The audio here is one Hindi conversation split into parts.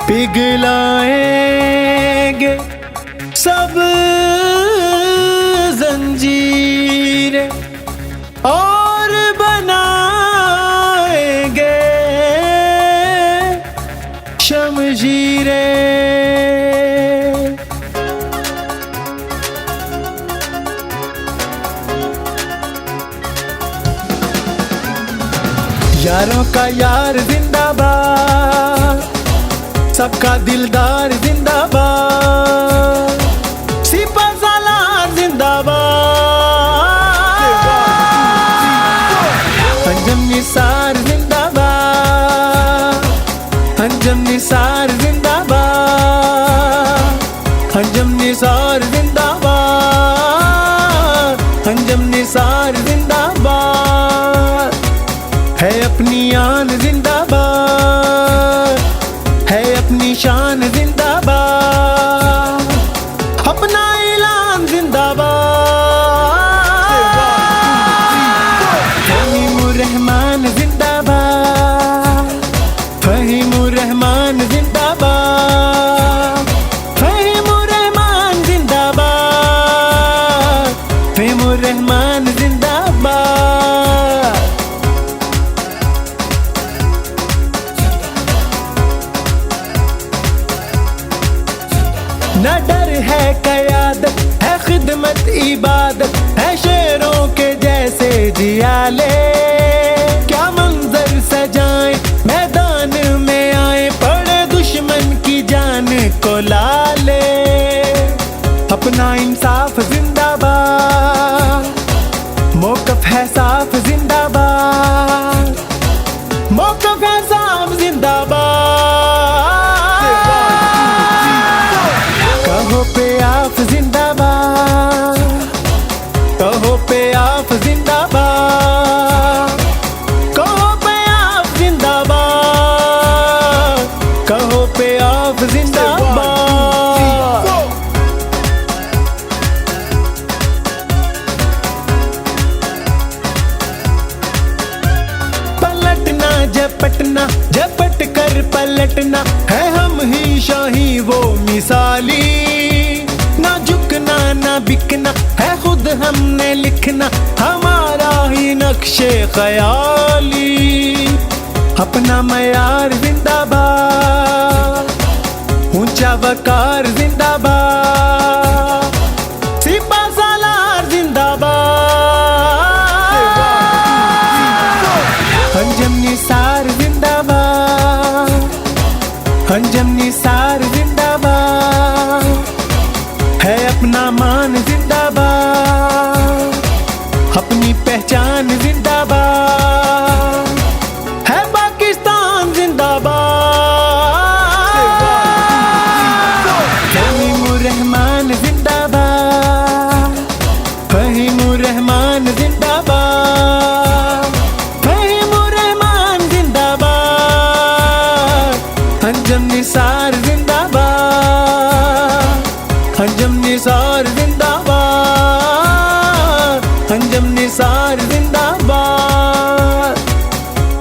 पिघलाएंगे सब जंजीरें और बनाएंगे शमशीरें। यारों का यार जिंदाबाद, सबका दिलदार जिंदाबाद, सिपा सालार जिंदाबाद, अंजम निसार जिंदाबाद, अंजम निसार जिंदाबाद, अंजम निसार जिंदाबाद, अंजम निसार जिंदाबाद। है अपनी आन जिंदाबाद, है अपनी शान जिंदाबाद, अपना ऐलान जिंदाबाद। फहीमुर रहमान जिंदाबाद, फहीमुर रहमान जिंदाबाद, फहीमुर रहमान जिंदाबाद, फहीमुर रहमान जिंदाबाद। न डर है क़यादत, है खिदमत इबादत, है शेरों के जैसे जियाले। क्या मंजर सजाएं मैदान में आए, पड़े दुश्मन की जान को लाले। अपना इंसाफ जिंदाबाद, मौक़िफ़ है साफ जिंदाबाद, मौक़िफ़ है साफ जिंदाबाद। कहो पे आप जिंदाबाद, कहो पे आप जिंदाबाद, कहो पे आप जिंदाबाद, कहो पे आप जिंदाबाद। पलटना झपटना, झपट कर पलटना, है हम ही शाही वो मिसाली। ना झुकना ना बिकना, है खुद हमने लिखना, हमारा ही नक्शे ख्याली। अपना मयार जिंदाबाद, ऊंचा वकार जिंदाबाद, सिपा सालार जिंदाबाद, अंजम निसार जिंदाबाद, अंजम निसार जिंदाबाद, है अपना मान जिंदाबाद, अपनी पहचान जिंदाबाद, है पाकिस्तान जिंदाबाद। फहीमुर रहमान जिंदाबाद, फहीमुर रहमान जिंदाबाद, फहीमुर रहमान जिंदाबाद, अंजम निसार जिंदाबाद, अंजम निसार जिंदाबाद, अंजम निसार जिंदाबाद।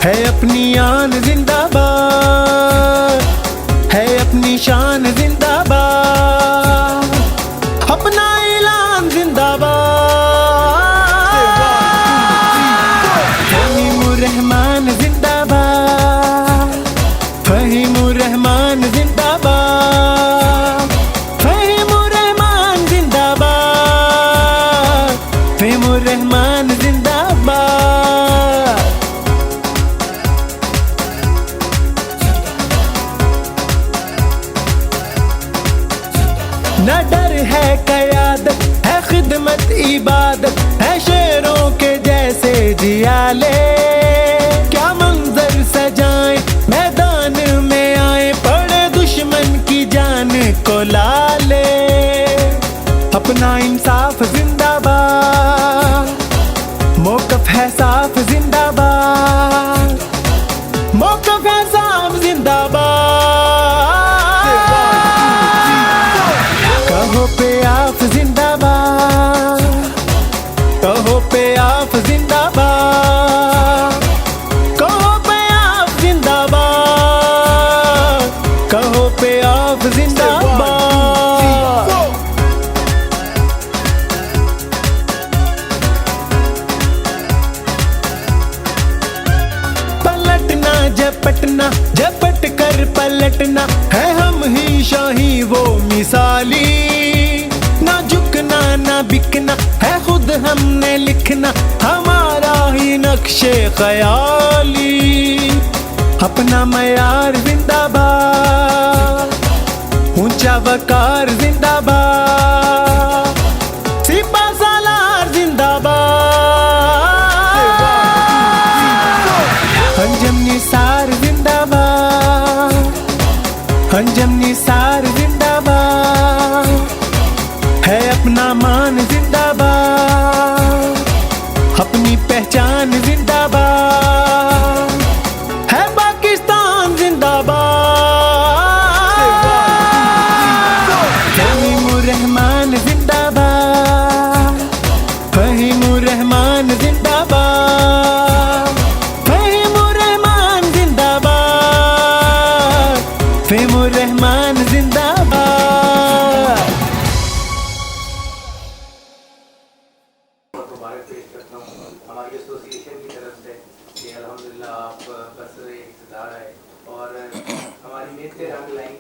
है अपनी आन जिंदाबाद, है अपनी शान जिंदाबाद, अपना ऐलान जिंदाबाद। फहीमुर रहमान जिंदाबाद, फहीमुर रहमान जिंदाबाद, फहीमुर रहमान जिंदाबाद, फहीमुर रहमान जिंदाबाद। न डर है क़यादत, है खिदमत इबादत, है शेरों के जैसे जियाले। क्या मंजर सजाएं मैदान में आए, पड़े दुश्मन की जान को लाले। अपना इंसाफ जिंदाबाद, मौक़िफ़ है साफ जिंदाबाद, मौक़िफ़ है साफ जिंदाबाद। कहो पे आप जिंदाबाद, कहो पे आप जिंदाबाद, कहो पे आप जिंदाबाद, कहो पे हमने लिखना हमारा ही नक्शे ख्याली। अपना मयार जिंदाबाद, ऊंचा वकार जिंदाबाद, सिपा सालार जिंदाबाद, अंजम निसार जिंदाबाद, अंजम निसार जिंदाबाद, है अपना मान जिंदाबाद, अपनी पहचान जिंदाबाद, है पाकिस्तान जिंदाबाद, फहीमुर रहमान जिंदाबाद, फहीमुर रहमान जिंदाबाद, फहीमुर रहमान जिंदाबाद, फहीमुर रहमान जिंदाबाद। मुबारक पेश करता हूँ हमारी एसोसिएशन की तरफ से कि अल्हम्दुलिल्लाह आप बसरे इक़्तिदार आए और हमारी मेहनत पे रंग लाई।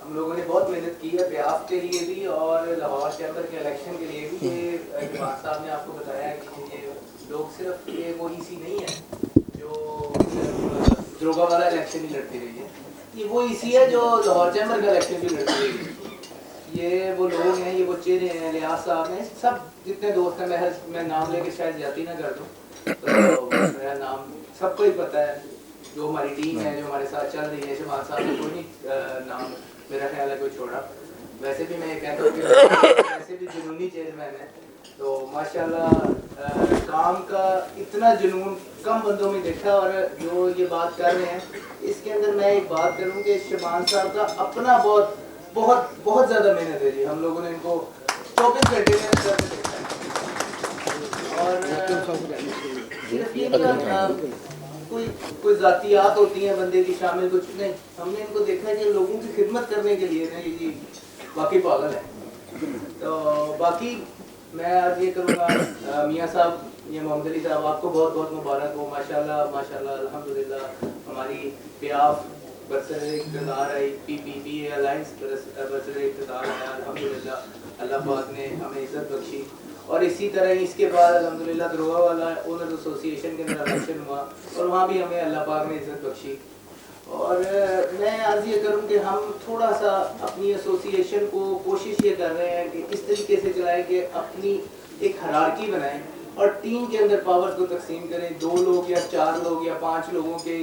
हम लोगों ने बहुत मेहनत की है ब्यास के लिए भी और लाहौर चैम्बर के इलेक्शन के लिए भी। ये जमात साहब ने आपको बताया कि ये लोग सिर्फ ये वो ईसी नहीं है जो दरोगा वाला इलेक्शन ही लड़ती रही है, ये वो ईसी है जो लाहौर चैम्बर का इलेक्शन भी लड़ती रही है। ये वो लोग हैं, ये वो चेहरे हैं, लियाज साहब हैं, सब जितने दोस्त हैं। मैं नाम लेके शायद जाती ना कर दूँ, तो मेरा नाम सबको ही पता है। जो हमारी टीम है जो हमारे साथ चल रही है, शमाल साहब ने कोई नहीं नाम मेरा ख्याल है कोई छोड़ा। वैसे भी मैं ये कहता हूँ कि वैसे भी जुनूनी चेयरमैन है, तो माशाल्लाह काम का इतना जुनून कम बंदों में देखा। और जो ये बात कर रहे हैं इसके अंदर मैं एक बात करूँ कि शमाल साहब का अपना बहुत ज़्यादा मेहनत है जी। हम लोगों ने इनको 24 घंटे में देखा है और कोई ज़ातियात होती हैं बंदे की शामिल, कुछ नहीं। हमने इनको देखा है कि लोगों की खिदमत करने के लिए ना ये बाकी पागल है। तो बाकी मैं आज ये करूँगा मियाँ साहब, ये मोहम्मद अली साहब, आपको बहुत बहुत मुबारक हो। माशाल्लाह माशाल्लाह अल्हम्दुलिल्लाह हमारी प्याफ बरसरे इक़्तिदार आई, PPP अलायंस बरसरे इक़्तिदार आया अल्हम्दुलिल्लाह। अल्लाह पाक ने हमें इज़्ज़त बख्शी और इसी तरह इसके बाद अल्हम्दुलिल्लाह दरोगा वाला ओनर एसोसिएशन के अंदर इलेक्शन हुआ और वहाँ भी हमें अल्लाह पाक ने इज़्ज़त बख्शी। और मैं अर्ज़ ये करूँ कि हम थोड़ा सा अपनी एसोसिएशन को कोशिश ये कर रहे हैं कि इस तरीके से चलाएं कि अपनी एक हायरार्की बनाएं और टीम के अंदर पावर्स को तकसीम करें। 2 लोग या 4 लोग या 5 लोगों के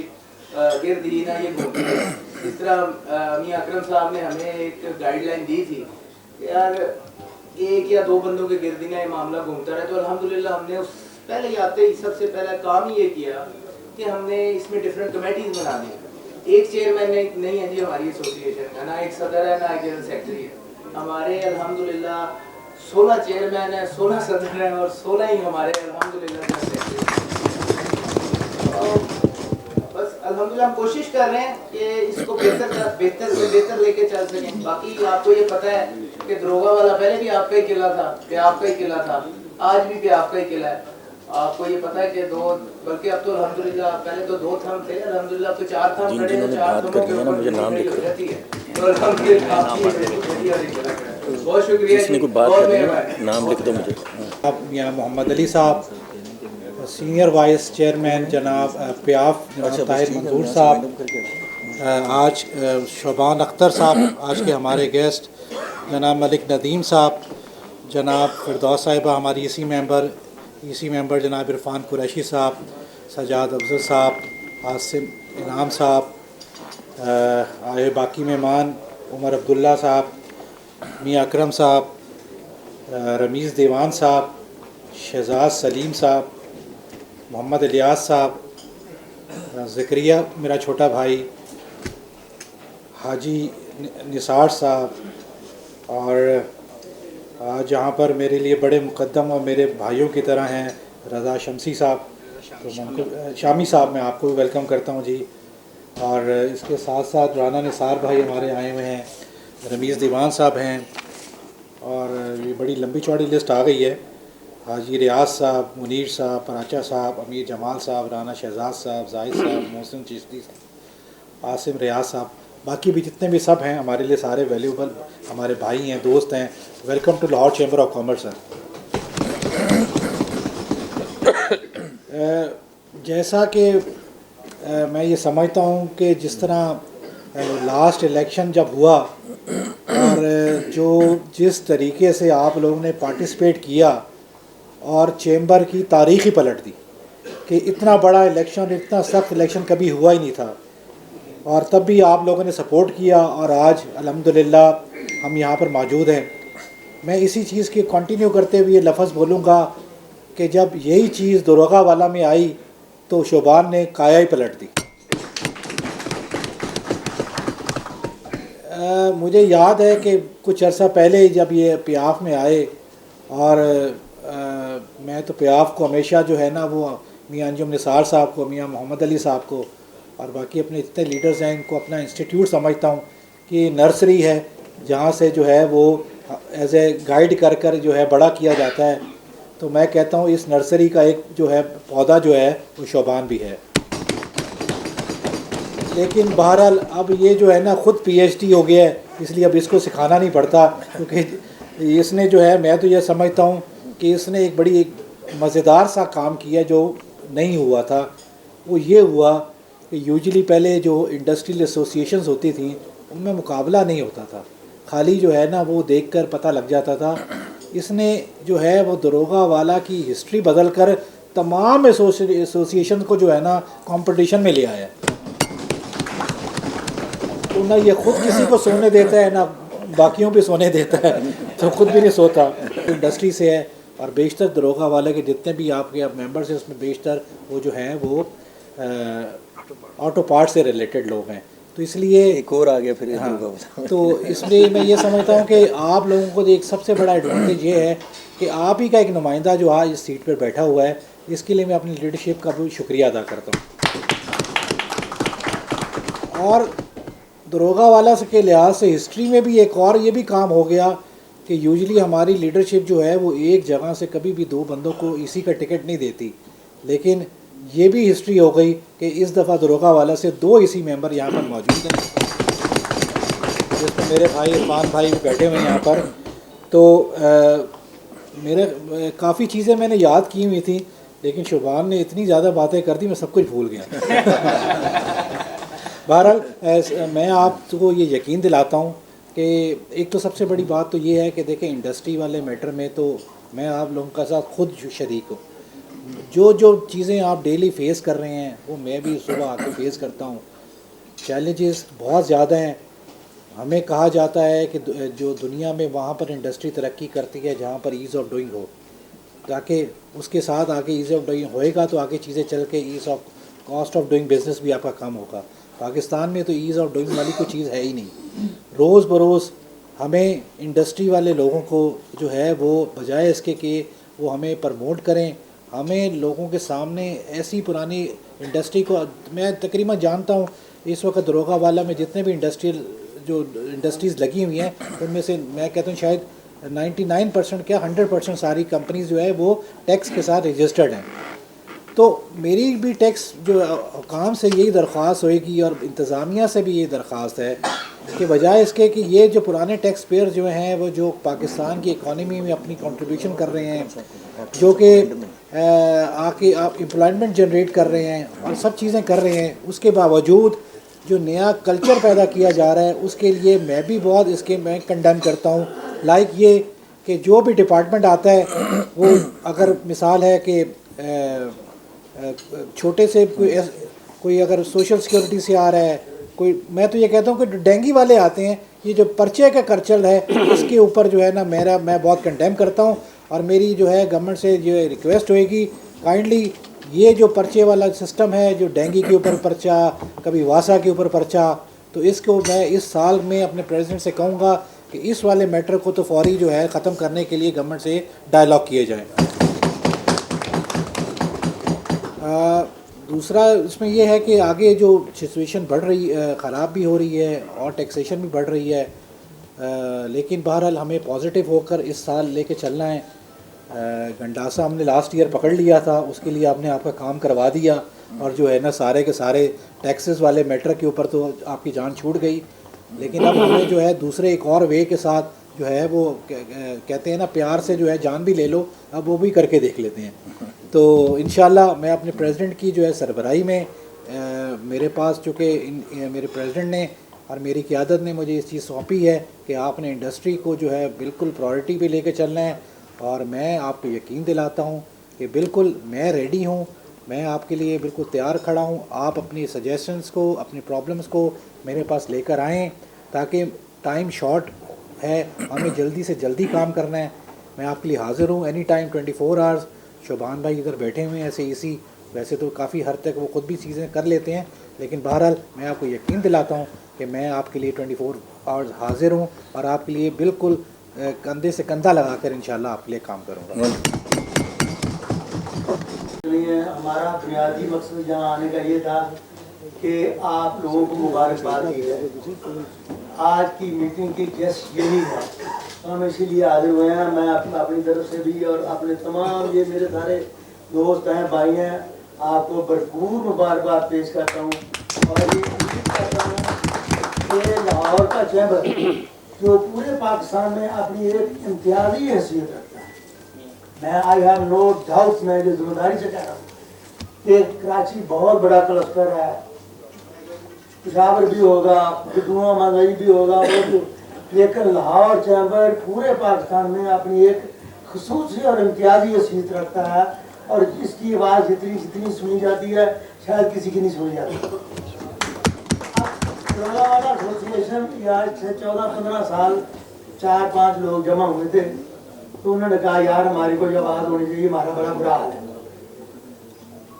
गिर्द ही ना ये घूमती है। इस तरह मियाँ अकरम साहब ने हमें एक गाइडलाइन दी थी कि यार 1 या 2 बंदों के गिर्द ही ना ये मामला घूमता रहे। तो अल्हम्दुलिल्लाह हमने उस पहले ही आते ही सबसे पहला काम ही ये किया कि हमने इसमें डिफरेंट कमेटीज बना दी। एक चेयरमैन नहीं है जी हमारी एसोसिएशन का, ना एक सदर है ना एक जनरल सेक्रेटरी है। हमारे अल्हम्दुलिल्लाह 16 चेयरमैन है, 16 सदर हैं और 16 ही हमारे अल्हम्दुलिल्लाह जनरल सेक्रेटरी। बस अल्हम्दुलिल्लाह हम कोशिश कर रहे हैं कि इसको बेहतर लेके चल सकें। बाकी आपको ये पता है कि दरोगा वाला पहले भी आपका ही किला था, प्याफ का ही किला था, आज भी प्याफ का ही किला है। आपको ये पता है कि 2 बल्कि अब तो अल्हम्दुलिल्लाह पहले तो 2 थम थे, अल्हम्दुलिल्लाह तो 4 थम खड़े हैं। 4 थमों के ऊपर मुझे नाम लिख जाती है तो अल्हम्दुलिल्लाह बहुत शुक्रिया। किसी को बात करनी है नाम लिख दो मुझे। अब यहाँ मोहम्मद अली साहब, सीनियर वाइस चेयरमैन जनाब प्याफ जनाब ताहिर मंजूर साहब, आज शोबान अख्तर साहब आज के हमारे गेस्ट, जनाब मलिक नदीम साहब, जनाब फिरदौस साहिबा हमारी इसी मेंबर जनाब इरफान कुरैशी साहब, सजाद अफजल साहब, आसिम इनाम साहब, आए बाकी मेहमान उमर अब्दुल्ला साहब, मियाँ अकरम साहब, रमीज़ दीवान साहब, शहजाद सलीम साहब, मोहम्मद इलियास साहब, ज़करिया मेरा छोटा भाई, हाजी निसार साहब, और आज यहाँ पर मेरे लिए बड़े मुक़द्दम और मेरे भाइयों की तरह हैं रज़ा शमसी साहब, तो उनको शामी साहब मैं आपको वेलकम करता हूँ जी। और इसके साथ साथ राना निसार भाई हमारे आए हुए हैं, रमीज़ दीवान साहब हैं, और ये बड़ी लंबी चौड़ी लिस्ट आ गई है। हाजी रियाज साहब, मुनीर साहब, पराचा साहब, अमीर जमाल साहब, राना शहजाद साहब, जाहिद साहब, मोहसिन चिश्ती साहब, आसिम रियाज साहब, बाकी भी जितने भी सब हैं हमारे लिए सारे वैल्यूबल हमारे भाई हैं, दोस्त हैं। Welcome to Lahore chamber of commerce sir. जैसा कि मैं ये समझता हूँ कि जिस तरह लास्ट इलेक्शन जब हुआ और जिस तरीके से आप लोगों ने पार्टिसिपेट किया और चेंबर की तारीख ही पलट दी कि इतना बड़ा इलेक्शन, इतना सख्त इलेक्शन कभी हुआ ही नहीं था, और तब भी आप लोगों ने सपोर्ट किया और आज अल्हम्दुलिल्लाह हम यहाँ पर मौजूद हैं। मैं इसी चीज़ की कंटिन्यू करते हुए ये लफ्ज़ बोलूँगा कि जब यही चीज़ दरोगा वाला में आई तो शोबान ने काया ही पलट दी। मुझे याद है कि कुछ अर्सा पहले जब ये पियाफ में आए और मैं तो पियाफ को हमेशा जो है ना वो मियाँ अंजुम निसार साहब को, मियाँ मोहम्मद अली साहब को और बाकी अपने जितने लीडर्स हैं इनको अपना इंस्टीट्यूट समझता हूँ कि नर्सरी है जहाँ से जो है वो एज ए गाइड कर कर जो है बड़ा किया जाता है। तो मैं कहता हूँ इस नर्सरी का एक जो है पौधा जो है वो शोबान भी है। लेकिन बहरहाल अब ये जो है ना ख़ुद PhD हो गया है, इसलिए अब इसको सिखाना नहीं पड़ता, क्योंकि इसने जो है मैं तो ये समझता हूँ कि इसने एक बड़ी एक मज़ेदार सा काम किया जो नहीं हुआ था। वो ये हुआ कि यूजुअली पहले जो इंडस्ट्रियल एसोसिएशंस होती थी उनमें मुकाबला नहीं होता था, खाली जो है ना वो देखकर पता लग जाता था। इसने जो है वो दरोगा वाला की हिस्ट्री बदल कर तमाम एसोसिएशन को जो है ना कंपटीशन में ले आया। तो ना ये ख़ुद किसी को सोने देता है ना बाकियों पे सोने देता है, तो ख़ुद भी नहीं सोता। इंडस्ट्री से है और बेशतर दरोगा वाले के जितने भी आपके मेंबर्स हैं उसमें बेशतर वो जो हैं वो ऑटो पार्ट से रिलेटेड लोग हैं। तो इसलिए एक और आ गया फिर। हाँ, तो इसलिए मैं ये समझता हूँ कि आप लोगों को एक सबसे बड़ा एडवांटेज ये है कि आप ही का एक नुमाइंदा जो आज इस सीट पर बैठा हुआ है, इसके लिए मैं अपनी लीडरशिप का भी शुक्रिया अदा करता हूँ। और दरोगा वाला के लिहाज से हिस्ट्री में भी एक और ये भी काम हो गया कि यूजुअली हमारी लीडरशिप जो है वो एक जगह से कभी भी दो बंदों को इसी का टिकट नहीं देती, लेकिन ये भी हिस्ट्री हो गई कि इस दफ़ा दरोगा वाला से 2 इसी मेंबर यहाँ पर मौजूद हैं, जिसमें मेरे भाई इरफान भाई भी बैठे हुए हैं यहाँ पर। तो मेरे काफ़ी चीज़ें मैंने याद की हुई थी, लेकिन शोबान ने इतनी ज़्यादा बातें कर दी मैं सब कुछ भूल गया। बहरहाल मैं आपको ये यकीन दिलाता हूँ कि एक तो सबसे बड़ी बात तो ये है कि देखें इंडस्ट्री वाले मैटर में तो मैं आप लोगों का साथ खुद शरीक हूँ। जो चीज़ें आप डेली फेस कर रहे हैं वो मैं भी सुबह आके फेस करता हूँ। चैलेंजेस बहुत ज़्यादा हैं। हमें कहा जाता है कि जो दुनिया में वहाँ पर इंडस्ट्री तरक्की करती है जहाँ पर ईज़ ऑफ डूइंग हो, ताकि उसके साथ आगे ईज़ ऑफ डूइंग होएगा तो आगे चीज़ें चल के ease of cost of doing business भी आपका कम होगा। पाकिस्तान में तो ईज़ ऑफ डूइंग वाली कोई चीज़ है ही नहीं। रोज़ बरोज़ हमें इंडस्ट्री वाले लोगों को जो है वो बजाय इसके कि वो हमें प्रमोट करें, हमें लोगों के सामने ऐसी पुरानी इंडस्ट्री को, मैं तकरीबन जानता हूँ इस वक्त दरोगा वाला में जितने भी इंडस्ट्रीज़ लगी हुई हैं उनमें से मैं कहता हूँ शायद 99% क्या 100% सारी कंपनीज जो है वो टैक्स के साथ रजिस्टर्ड हैं। तो मेरी भी टैक्स जो हुकाम से यही दरख्वास्त होएगी और इंतज़ामिया से भी ये दरख्वास्त है कि बजाय इसके कि ये जो पुराने टैक्स पेयर जो हैं वो जो पाकिस्तान की इकॉनमी में अपनी कंट्रीब्यूशन कर रहे हैं, जो कि आके आप एम्प्लॉयमेंट जनरेट कर रहे हैं और सब चीज़ें कर रहे हैं, उसके बावजूद जो नया कल्चर पैदा किया जा रहा है उसके लिए मैं भी बहुत इसके मैं कंडेम करता हूँ। लाइक ये कि जो भी डिपार्टमेंट आता है वो अगर मिसाल है कि छोटे से कोई अगर सोशल सिक्योरिटी से आ रहा है कोई, मैं तो ये कहता हूँ कि डेंगी वाले आते हैं, ये जो पर्चे का कल्चर है इसके ऊपर जो है ना मैं बहुत कंडेम करता हूँ। और मेरी जो है गवर्नमेंट से जो रिक्वेस्ट होएगी काइंडली ये जो पर्चे वाला सिस्टम है, जो डेंगी के ऊपर पर्चा, कभी वासा के ऊपर पर्चा, तो इसको मैं इस साल में अपने प्रेसिडेंट से कहूँगा कि इस वाले मैटर को तो फौरी जो है ख़त्म करने के लिए गवर्नमेंट से डायलॉग किए जाए। दूसरा इसमें यह है कि आगे जो सिचुएशन बढ़ रही ख़राब भी हो रही है और टैक्सेशन भी बढ़ रही है, लेकिन बहरहाल हमें पॉजिटिव होकर इस साल लेके चलना है। गंडासा हमने लास्ट ईयर पकड़ लिया था, उसके लिए आपने आपका काम करवा दिया और जो है ना सारे के सारे टैक्सेस वाले मैटर के ऊपर तो आपकी जान छूट गई। लेकिन अब हमें जो है दूसरे एक और वे के साथ जो है वो कहते हैं ना प्यार से जो है जान भी ले लो, अब वो भी करके देख लेते हैं। तो इंशाल्लाह मैं अपने प्रेसिडेंट की जो है सरबराही में मेरे पास चूँकि मेरे प्रेसिडेंट ने और मेरी क़यादत ने मुझे इस चीज़ सौंपी है कि आपने इंडस्ट्री को जो है बिल्कुल प्रायोरिटी पे लेके चलना है, और मैं आपको यकीन दिलाता हूँ कि बिल्कुल मैं रेडी हूँ, मैं आपके लिए बिल्कुल तैयार खड़ा हूँ। आप अपनी सजेशंस को, अपनी प्रॉब्लम्स को मेरे पास लेकर आएँ, ताकि टाइम शॉर्ट है, हमें जल्दी से जल्दी काम करना है। मैं आपके लिए हाज़िर हूँ एनी टाइम 24 आवर्स। शोबान भाई इधर बैठे हुए हैं ऐसे इसी, वैसे तो काफ़ी हद तक वो ख़ुद भी चीज़ें कर लेते हैं, लेकिन बहरहाल मैं आपको यकीन दिलाता हूँ कि मैं आपके लिए 24 आवर्स हाज़िर हूँ और आपके लिए बिल्कुल कंधे से कंधा लगाकर इंशाल्लाह आपके लिए काम करूँगा। हमारा बुनियादी मकसद यहाँ आने का ये था कि आप लोगों को मुबारकबाद दी है। आज की मीटिंग की गेस्ट यही है, हम इसीलिए हाजिर हुए हैं। मैं अपनी तरफ से भी और अपने तमाम ये मेरे सारे दोस्त हैं, भाई हैं, आपको भरपूर मुबारकबाद पेश करता हूँ। और ये उम्मीद करता हूँ कि लाहौर का चैम्बर जो पूरे पाकिस्तान में अपनी एक इम्तियाजी हैसियत रखता है, मैं आई हैव नो डाउट, मैं जो जिम्मेदारी से कह रहा हूँ कि कराची बहुत बड़ा क्लस्टर है, पेशावर भी होगा, बिदुआ मंगई भी होगा, लेकिन लाहौर चैम्बर पूरे पाकिस्तान में अपनी एक खुसूसी और इम्तियाजी हैसियत रखता है, और इसकी आवाज़ जितनी सुनी जाती है शायद किसी की नहीं सुनी जाती। वाला एसोसिएशन यार 14-15 साल 4-5 लोग जमा हुए थे, तो उन्होंने कहा यार हमारी कोई आवाज़ होनी चाहिए, हमारा बड़ा बुरा हाल है।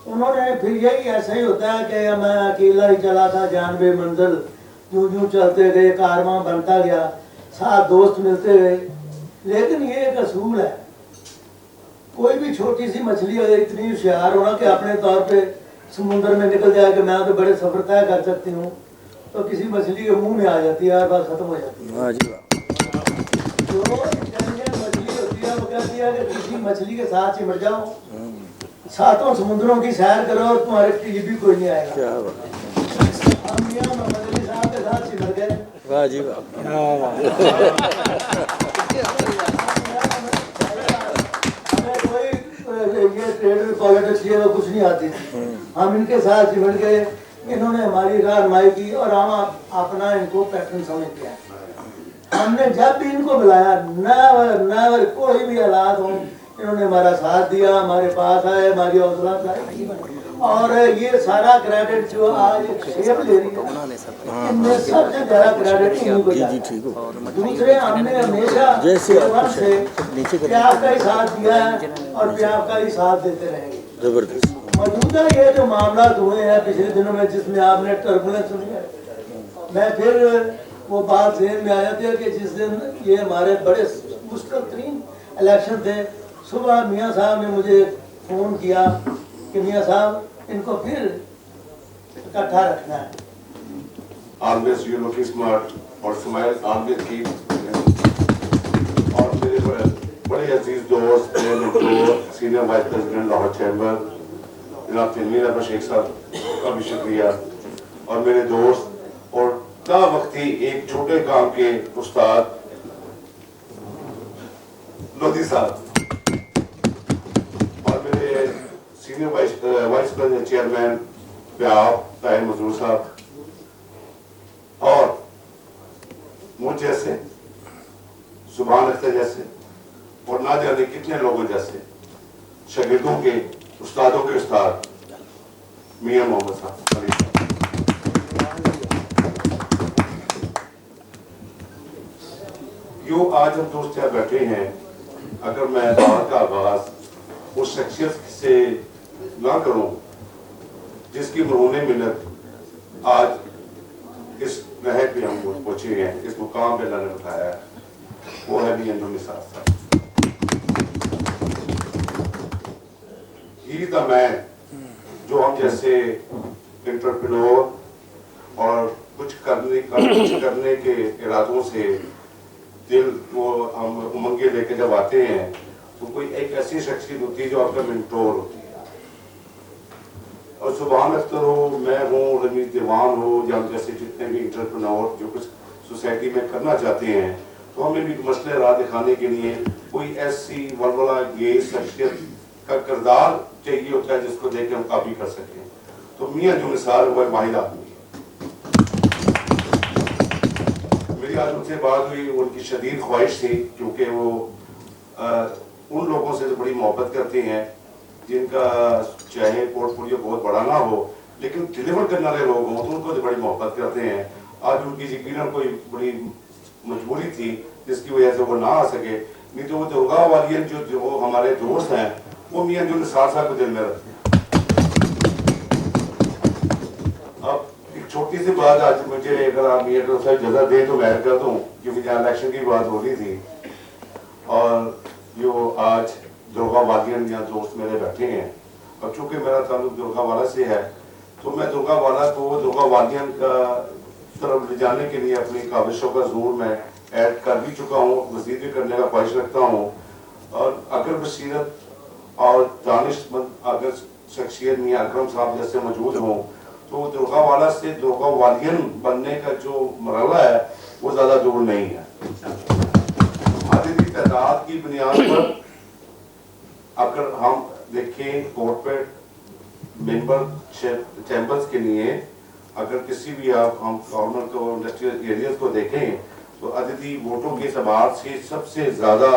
उन्होंने फिर यही ऐसा ही होता है कि मैं अकेला ही चला था जानबे मंजिल, यूं चलते गए, कारवां बनता गया, 7 दोस्त मिलते गए। लेकिन ये एक असूल है, कोई भी छोटी सी मछली अगर इतनी होशियार होना कि अपने तौर पे समुद्र में निकल जाए कि मैं तो बड़े सफर तय कर सकती हूँ, तो किसी मछली के मुंह में आ जाती है और बात खत्म हो जाती है। जो इंटेलिजेंट मछली होती है वो कहती है कि किसी मछली के साथ चिमट जाओ, 7 समुद्रों की सैर करो और तुम्हारे लिए भी कोई नहीं आएगा। हम मियां मोहम्मद अली साहब के साथ चिमट गए। वाह जी वाह। ये ट्रेड में पॉलिटिक्स ये कुछ नहीं आती थी, हम इनके साथ चिमट गए, इन्होंने हमारी रहनुमाई की और हम अपना इनको पैटर्न समझ किया। हमने जब भी इनको बुलाया नेवर कोई भी हालात हो, इन्होंने हमारा साथ दिया, हमारे पास आए, हमारी हौसला अफजाई, और ये सारा क्रेडिट जो आज शेप ले रही है, इनमें सबसे ज़्यादा क्रेडिट इन्हीं को जाता है। दूसरे हमने हमेशा से प्यार का ही साथ दिया है और प्यार का ही साथ देते रहेंगे। जबरदस्त। मौजूदा ये जो मामला हुए हैं पिछले दिनों में, जिसमें आपने टर्बुलेंस सुनी है, मैं फिर वो बात जहन में आ जाती है कि जिस दिन ये हमारे बड़े मुश्किल तरीन इलेक्शन थे, सुबह मियाँ साहब ने मुझे फ़ोन किया कि मियाँ साहब इनको फिर इकट्ठा रखना है। Always you look smart और smile always keep। और मेरे बड़े अजीज दोस्त senior vice president Lahore chamber जनाब तनवीर अहमद शेख साहब का भी शुक्रिया, और मेरे दोस्त और ता वक्ती एक छोटे काम के उस्ताद लोधी साहब, और मेरे सीनियर वाइस प्रेसिडेंट चेयरमैन प्याफ ताहिर मजरूर साहब, और मुझ जैसे सुभान अख्तर जैसे और ना जाने कितने लोगों जैसे शागिर्दों के उस्तादों के उस्ताद मियां मोहम्मद साहब। यूं आज हम दोस्त यहाँ बैठे हैं, अगर मैं बात का आगाज उस शख्सियत से ना करूं जिसकी मरहूने मिन्नत आज इस रहे पे हम पहुंचे हैं, इस मुकाम पे अल्लाह ने बताया, वो है भी निसार साहब। ही द मैन जो हम जैसे एंटरप्रेन्योर और कुछ करने के इरादों से दिल वो हम उमंगे लेके जब आते हैं, तो कोई एक ऐसी शख्सियत होती है जो आपका मेंटोर होती है। और सुभान अख्तर हो, मैं हूँ, रमीज दीवान हो, या जैसे जितने भी एंटरप्रेन्योर जो कुछ सोसाइटी में करना चाहते हैं, तो हमें भी मसले राह दिखाने के लिए कोई ऐसी वलवला गेज शख्सियत का किरदार चाहिए होता है जिसको देख के हम काफी कर सकें। तो मियां जो निसार हुआ वाहिद आदमी है। मेरी आज उनसे बात हुई, उनकी शदीद ख्वाहिश थी क्योंकि वो उन लोगों से बड़ी मोहब्बत करते हैं जिनका चाहे पोर्टफोलियो बहुत बड़ा ना हो लेकिन डिलीवर करने वाले लोग हों तो उनको बड़ी मोहब्बत करते हैं। आज उनकी यकीनन कोई बड़ी मजबूरी थी जिसकी वजह से वो ना आ सके, नहीं तो वो दुर्गा वालियन जो हमारे दोस्त हैं वो मियां जो निसार साहब को दिल में रखते हैं। अब एक छोटी सी बात आज मुझे अगर आप मियां को इजाजत दें तो मैं कर दूं क्योंकि जहाँ इलेक्शन की बात हो रही थी और जो आज दुर्गा वालियन या दोस्त मेरे बैठे हैं और चूंकि मेरा ताल्लुक दुर्गा वाला से है तो मैं दुर्गा वाला को दुर्गा वालियन का तरफ ले जाने के लिए अपनी काविशों का जोर मैं ऐड कर भी चुका हूँ, मजीद भी करने का ख्वाहिश रखता हूँ। और अगर बसीरत और दानिशमंद अगर शख्सियत मियां अकरम साहब जैसे मौजूद हों तो दुर्गा वाला से दुर्गा वालियन बनने का जो मरहला है वो ज्यादा दूर नहीं है। आदमी तादाद की बुनियाद पर अगर हम देखें कॉर्पोरेट मेंबर चैम्बर्स के लिए अगर किसी भी हम गवर्नर को इंडस्ट्रियल एरियाज को देखें तो अदिति वोटों के एतबार से सबसे ज्यादा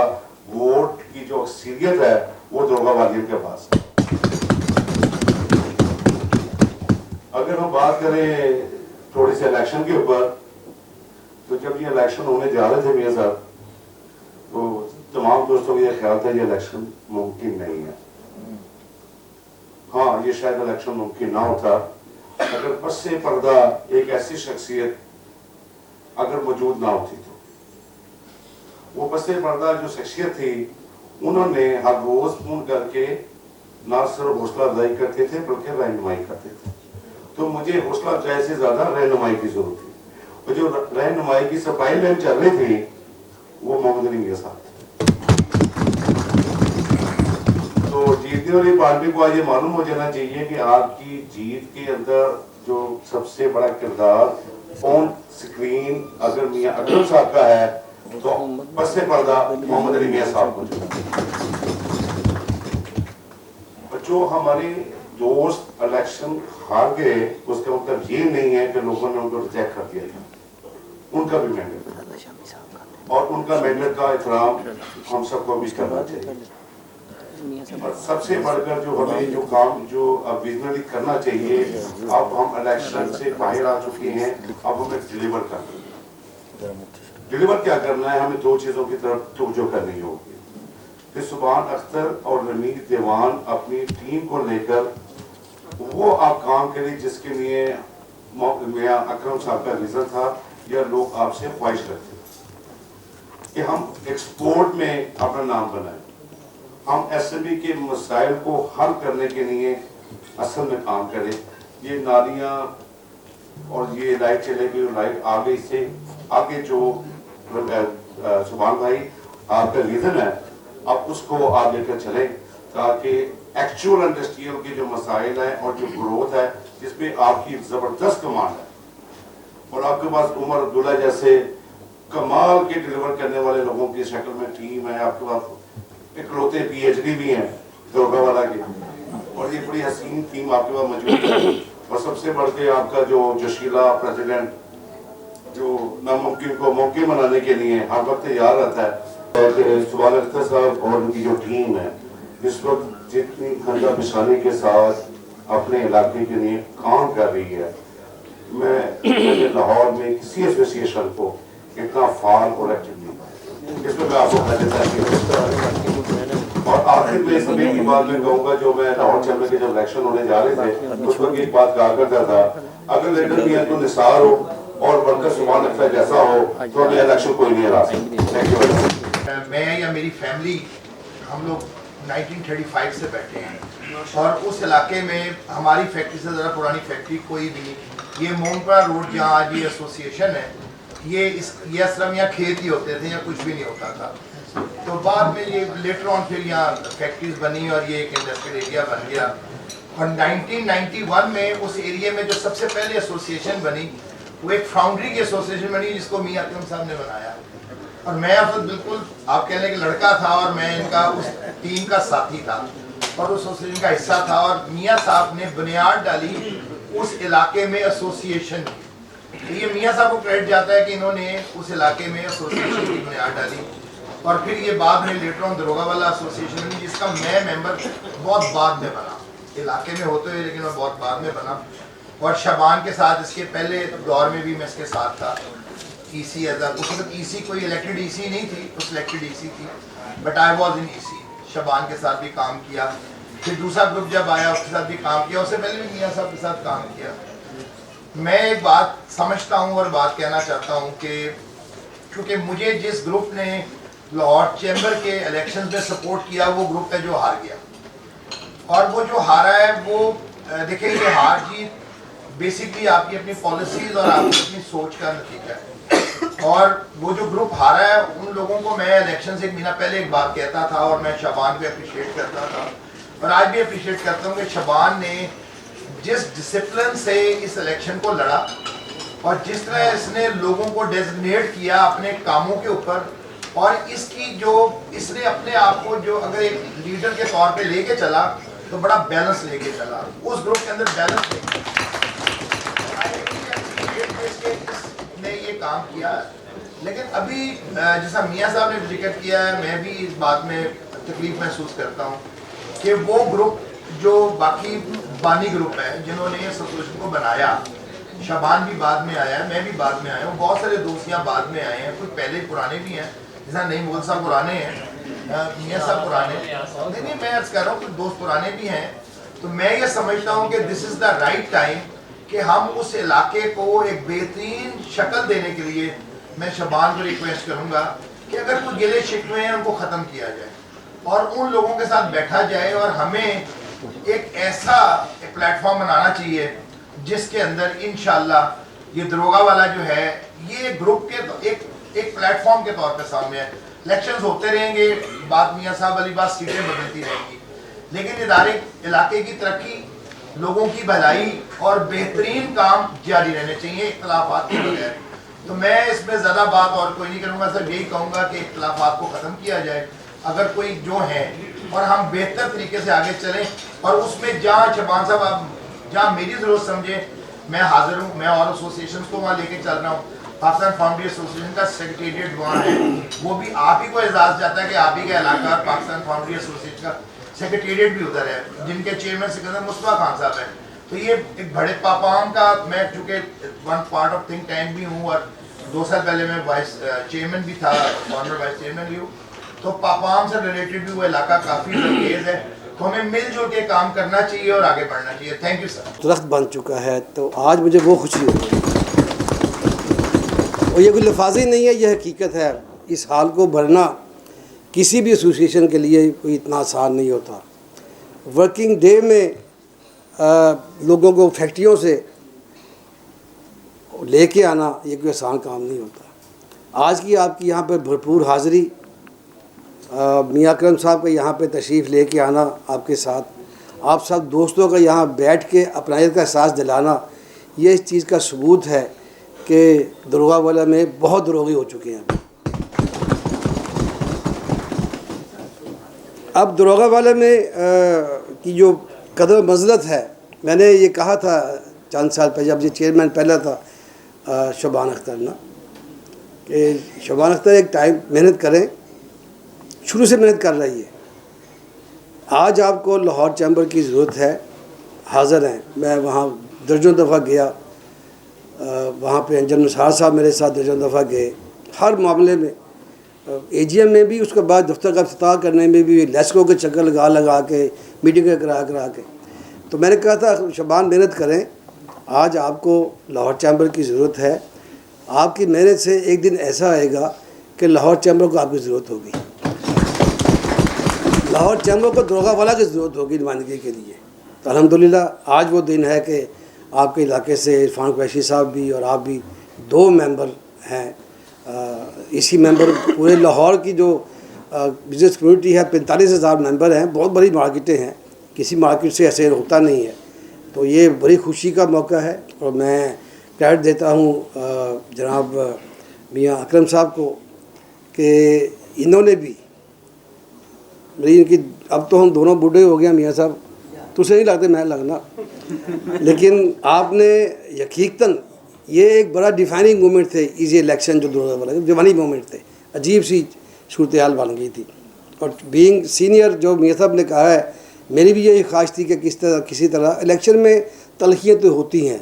वोट की जो अक्सरियत है वो दुर्गा वालियन के पास है। अगर हम बात करें थोड़ी सी इलेक्शन के ऊपर तो जब ये इलेक्शन होने जा रहे थे मियां साहब तो तमाम दोस्तों को यह ख्याल था ये इलेक्शन मुमकिन नहीं है। हाँ ये शायद इलेक्शन मुमकिन ना होता अगर बस से पर्दा एक ऐसी शख्सियत अगर मौजूद ना होती तो वो बस से पर्दा जो शख्सियत थी उन्होंने हर रोज फोन करके ना सिर्फ हौसला अफजाई करते थे बल्कि रहनुमाई करते थे। तो मुझे हौसला अफजाई से ज्यादा रहनुमाई की जरूरत थी और जो रहनुमाई की सफाई लाइन चल रही थी वो मोहम्मद अली मियां साहब। तो जीतने वाली पार्टी को आज ये मालूम हो जाना चाहिए कि आपकी जीत के अंदर जो सबसे बड़ा किरदार ऑन स्क्रीन अगर मियां अकरम साहब का है तो बस से पर्दा मोहम्मद अली मियां साहब को। जो हमारे दोस्त इलेक्शन हार गए उसका मतलब ये नहीं है कि लोगों ने उनको रिजेक्ट कर दिया था, उनका भी मैंडेट और उनका मैंडेट का एहतराम हम सबको भी करना चाहिए। और सबसे बढ़कर जो हमें जो काम जो अब विजनरी करना चाहिए, अब हम इलेक्शन से बाहर आ चुके हैं, अब हमें डिलीवर करना है। डिलीवर क्या करना है, हमें दो चीजों की तरफ तवज्जो करनी होगी। फिर सुभान अख्तर और रमीज देवान अपनी टीम को लेकर वो आप काम करें जिसके लिए मियां अकरम साहब का विजन था या लोग आपसे ख्वाहिश रखते कि हम एक्सपोर्ट में अपना नाम बनाए, हम एसएमई के मसाइल को हल करने के लिए असल में काम करें। ये नालियां और ये लाइट चलेगी, लाइट आ गई से आगे जो सुभान भाई आपका विजन है अब उसको आप लेकर चलें ताकि एक्चुअल इंडस्ट्रियल के जो मसाइल हैं और जो ग्रोथ है जिसमें आपकी जबरदस्त कमांड है और आपके पास उमर अब्दुल्ला जैसे कमाल के डिलीवर करने वाले लोगों की शक्ल में टीम है, आपके पास इकलौते पीएचडी भी हैं दुर्गा वाला के और ये बड़ी हसीन टीम आपके पास मौजूद है। और सबसे बढ़ के आपका जो जोशीला प्रेसिडेंट जो नामुमकिन को मौके बनाने के लिए हर वक्त तैयार रहता है। सुभान अख्तर साहब और उनकी जो टीम है इस वक्त जितनी खंदा बिछाने के साथ अपने इलाके के लिए काम कर रही है, मैं लाहौर में किसी एसोसिएशन को इतना फाल और एक्टिव नहीं इसमें मैं आपको और आखिर में सभी की बात में कहूँगा जो मैं लाहौर चैम्बर के जब इलेक्शन होने जा रहे थे उस वक्त एक बात कहा करता था, अगर लीडर मियां तो निसार हो और वर्कर सुभान अख्तर जैसा हो तो हमें इलेक्शन कोई नहीं हरा सकता। मैं या मेरी फैमिली हम लोग 1935 से बैठे हैं और उस इलाके में हमारी फैक्ट्री से ज़रा पुरानी फैक्ट्री कोई भी नहीं। ये मोमपरा रोड जहाँ आज ये एसोसिएशन है ये असलम यहाँ खेत ही होते थे या कुछ भी नहीं होता था। तो बाद में ये लेटर ऑन फिर यहाँ फैक्ट्रीज बनी और ये एक इंडस्ट्रियल एरिया बन गया। और 1991 में उस एरिया में जो सबसे पहले एसोसिएशन बनी वो एक फाउंड्री की एसोसिएशन बनी जिसको मियां अकरम साहब ने बनाया। और मैं उस वक्त बिल्कुल आप कह लें कि लड़का था और मैं इनका उस टीम का साथी था और उस एसोसिएशन का हिस्सा था। और मियाँ साहब ने बुनियाद डाली उस इलाके में एसोसिएशन की। तो ये मियाँ साहब को क्रेडिट जाता है कि इन्होंने उस इलाके में एसोसिएशन की बुनियाद डाली। और फिर ये बाद में लेटर ऑन दरोगा वाला एसोसिएशन हुई, जिसका मैं मेंबर बहुत बाद में बना, इलाके में होते हुए, लेकिन मैं बहुत बाद में बना। और शबान के साथ इसके पहले दौर में भी मैं इसके साथ था, ईसी एज उस वक्त ईसी कोई इलेक्टेड ईसी नहीं थी, तो सिलेक्टेड ईसी थी, but I was in EC. Shaban के साथ भी काम किया, फिर दूसरा ग्रुप जब आया उसके साथ भी काम किया, उससे पहले भी मियाँ साहब के साथ काम किया। मैं एक बात समझता हूँ और बात कहना चाहता हूँ कि क्योंकि मुझे जिस ग्रुप ने लाहौर चैम्बर के इलेक्शन में सपोर्ट किया वो ग्रुप है जो हार गया, और वो जो हारा है वो देखिए ये हार जीत बेसिकली आपकी अपनी पॉलिसीज और आपकी अपनी सोच का नतीजा है। और वो जो ग्रुप हारा है उन लोगों को मैं इलेक्शन से एक महीना पहले एक बात कहता था और मैं शबान को अप्रिशिएट करता था और आज भी अप्रिशिएट करता हूँ कि शबान ने जिस डिसिप्लिन से इस इलेक्शन को लड़ा और जिस तरह इसने लोगों को डेजिग्नेट किया अपने कामों के ऊपर, और इसकी जो इसने अपने आप को जो अगर एक लीडर के तौर पे लेके चला तो बड़ा बैलेंस लेके चला, उस ग्रुप के अंदर बैलेंस ने ये काम किया। लेकिन अभी जैसा मियाँ साहब ने जिक्र किया है, मैं भी इस बात में तकलीफ महसूस करता हूँ कि वो ग्रुप जो बाकी बानी ग्रुप है जिन्होंने एसोसिएशन को बनाया, शबान भी बाद में आया है, मैं भी बाद में आया हूँ, बहुत सारे दोस्त यहाँ बाद में आए हैं, कुछ पहले पुराने भी हैं, जैसा नहीं मोल साहब पुराने हैं, मियाँ साहब पुराने, नहीं मैं अर्ज कर रहा हूँ कुछ दोस्त पुराने भी हैं। तो मैं ये समझता हूँ कि this is the right time कि हम उस इलाके को एक बेहतरीन शक्ल देने के लिए मैं शबान को रिक्वेस्ट करूँगा कि अगर कोई गिले शिकवे हैं उनको ख़त्म किया जाए और उन लोगों के साथ बैठा जाए, और हमें एक ऐसा प्लेटफॉर्म बनाना चाहिए जिसके अंदर इंशाल्लाह ये दरोगा वाला जो है ये ग्रुप के एक प्लेटफॉर्म के तौर पे सामने है। इलेक्शंस होते रहेंगे, बात मियाँ साहब वाली बात, सीटें बदलती रहेंगी, लेकिन इदारे इलाके की तरक्की, लोगों की भलाई और बेहतरीन काम जारी रहने चाहिए इख्तिलाफात के बगैर। तो मैं इसमें ज़्यादा बात और कोई नहीं करूँगा, सिर्फ यही कहूँगा कि इख्तिलाफात को ख़त्म किया जाए अगर कोई जो है, और हम बेहतर तरीके से आगे चलें। और उसमें जहाँ शबान साहब आप जहाँ मेरी ज़रूरत समझे मैं हाजिर हूँ, मैं और एसोसिएशन को वहाँ लेके चल रहा हूँ। पाकिस्तान फाउंड्री एसोसिएशन का सेक्रेटेरिएट वहाँ है, वो भी आप ही को एजाज़ जाता है कि आप ही का इलाका पाकिस्तान फाउंड्री एसोसिएशन का सेक्रेटेरिएट भी उधर है, जिनके चेयरमैन सिकंदर मुस्तफा खान साहब हैं। तो ये एक बड़े पापाम का, मैं चूँकि one part of think tank भी हूँ और 2 साल पहले मैं वाइस चेयरमैन भी था, फॉर्मर वाइस चेयरमैन भी हूँ, तो पापाम से रिलेटेड भी वो इलाका काफ़ी अंगेज है। तो हमें मिलजुल के काम करना चाहिए और आगे बढ़ना चाहिए। Thank you sir. दरख्त बन चुका है, तो आज मुझे वो खुशी हो रही है, और ये कोई लफाजी नहीं है, ये हकीकत है। इस हाल को भरना किसी भी एसोसिएशन के लिए कोई इतना आसान नहीं होता। वर्किंग डे में लोगों को फैक्ट्रियों से लेके आना ये कोई आसान काम नहीं होता। आज की आपकी यहाँ पर भरपूर हाज़िरी, मियाँ अकरम साहब का यहाँ पे तशरीफ़ लेके आना, आपके साथ आप सब दोस्तों का यहाँ बैठ के अपनायत का एहसास दिलाना, ये इस चीज़ का सबूत है कि दरोगा वाला में बहुत दरोगे हो चुके हैं। अब दरोगा वाला में की जो कदर मंज़लत है, मैंने ये कहा था चंद साल पहले जब ये चेयरमैन पहला था शबान अख्तर ना, कि शबान अख्तर एक टाइम मेहनत करें, शुरू से मेहनत कर रही है। आज आपको लाहौर चैम्बर की ज़रूरत है, हाज़िर हैं। मैं वहाँ दर्जों दफ़ा गया, वहाँ पे अंजन निसार साहब मेरे साथ दर्जों दफ़ा गए, हर मामले में, AGM में भी, उसके बाद दफ्तर का इफ्तिताह करने में भी, लेस्को के चक्कर लगा के, मीटिंगें करा के। तो मैंने कहा था शबान मेहनत करें, आज आपको लाहौर चैम्बर की ज़रूरत है। आपकी मेहनत से एक दिन ऐसा आएगा कि लाहौर चैम्बर को आपकी ज़रूरत होगी, लाहौर चैम्बर को दरोगा वाला की ज़रूरत होगी नुमाइंदगी के लिए। तो अल्हम्दुलिल्लाह आज वो दिन है कि आपके इलाके से इरफान कुरैशी साहब भी और आप भी 2 मेंबर हैं। इसी मेंबर पूरे लाहौर की जो बिज़नेस कम्युनिटी है 45,000 मेंबर हैं, बहुत बड़ी मार्केटें हैं, किसी मार्केट से ऐसे होता नहीं है। तो ये बड़ी खुशी का मौका है और मैं क्रेडिट देता हूँ जनाब मियाँ अकरम साहब को कि इन्होंने भी मेरी इनकी, अब तो हम दोनों बूढ़े हो गए हैं मियाँ साहब, तुझे नहीं लगते मैं लगना, लेकिन आपने यकीनन ये एक बड़ा डिफाइनिंग मोमेंट थे इस इलेक्शन जो 2000 वाला डिफाइनिंग मोमेंट थे, अजीब सी सूरत हाल बन गई थी। और बीइंग सीनियर जो मियाँ साहब ने कहा है, मेरी भी यही ख्वाहिश थी कि किसी तरह इलेक्शन में तलखियाँ तो होती हैं,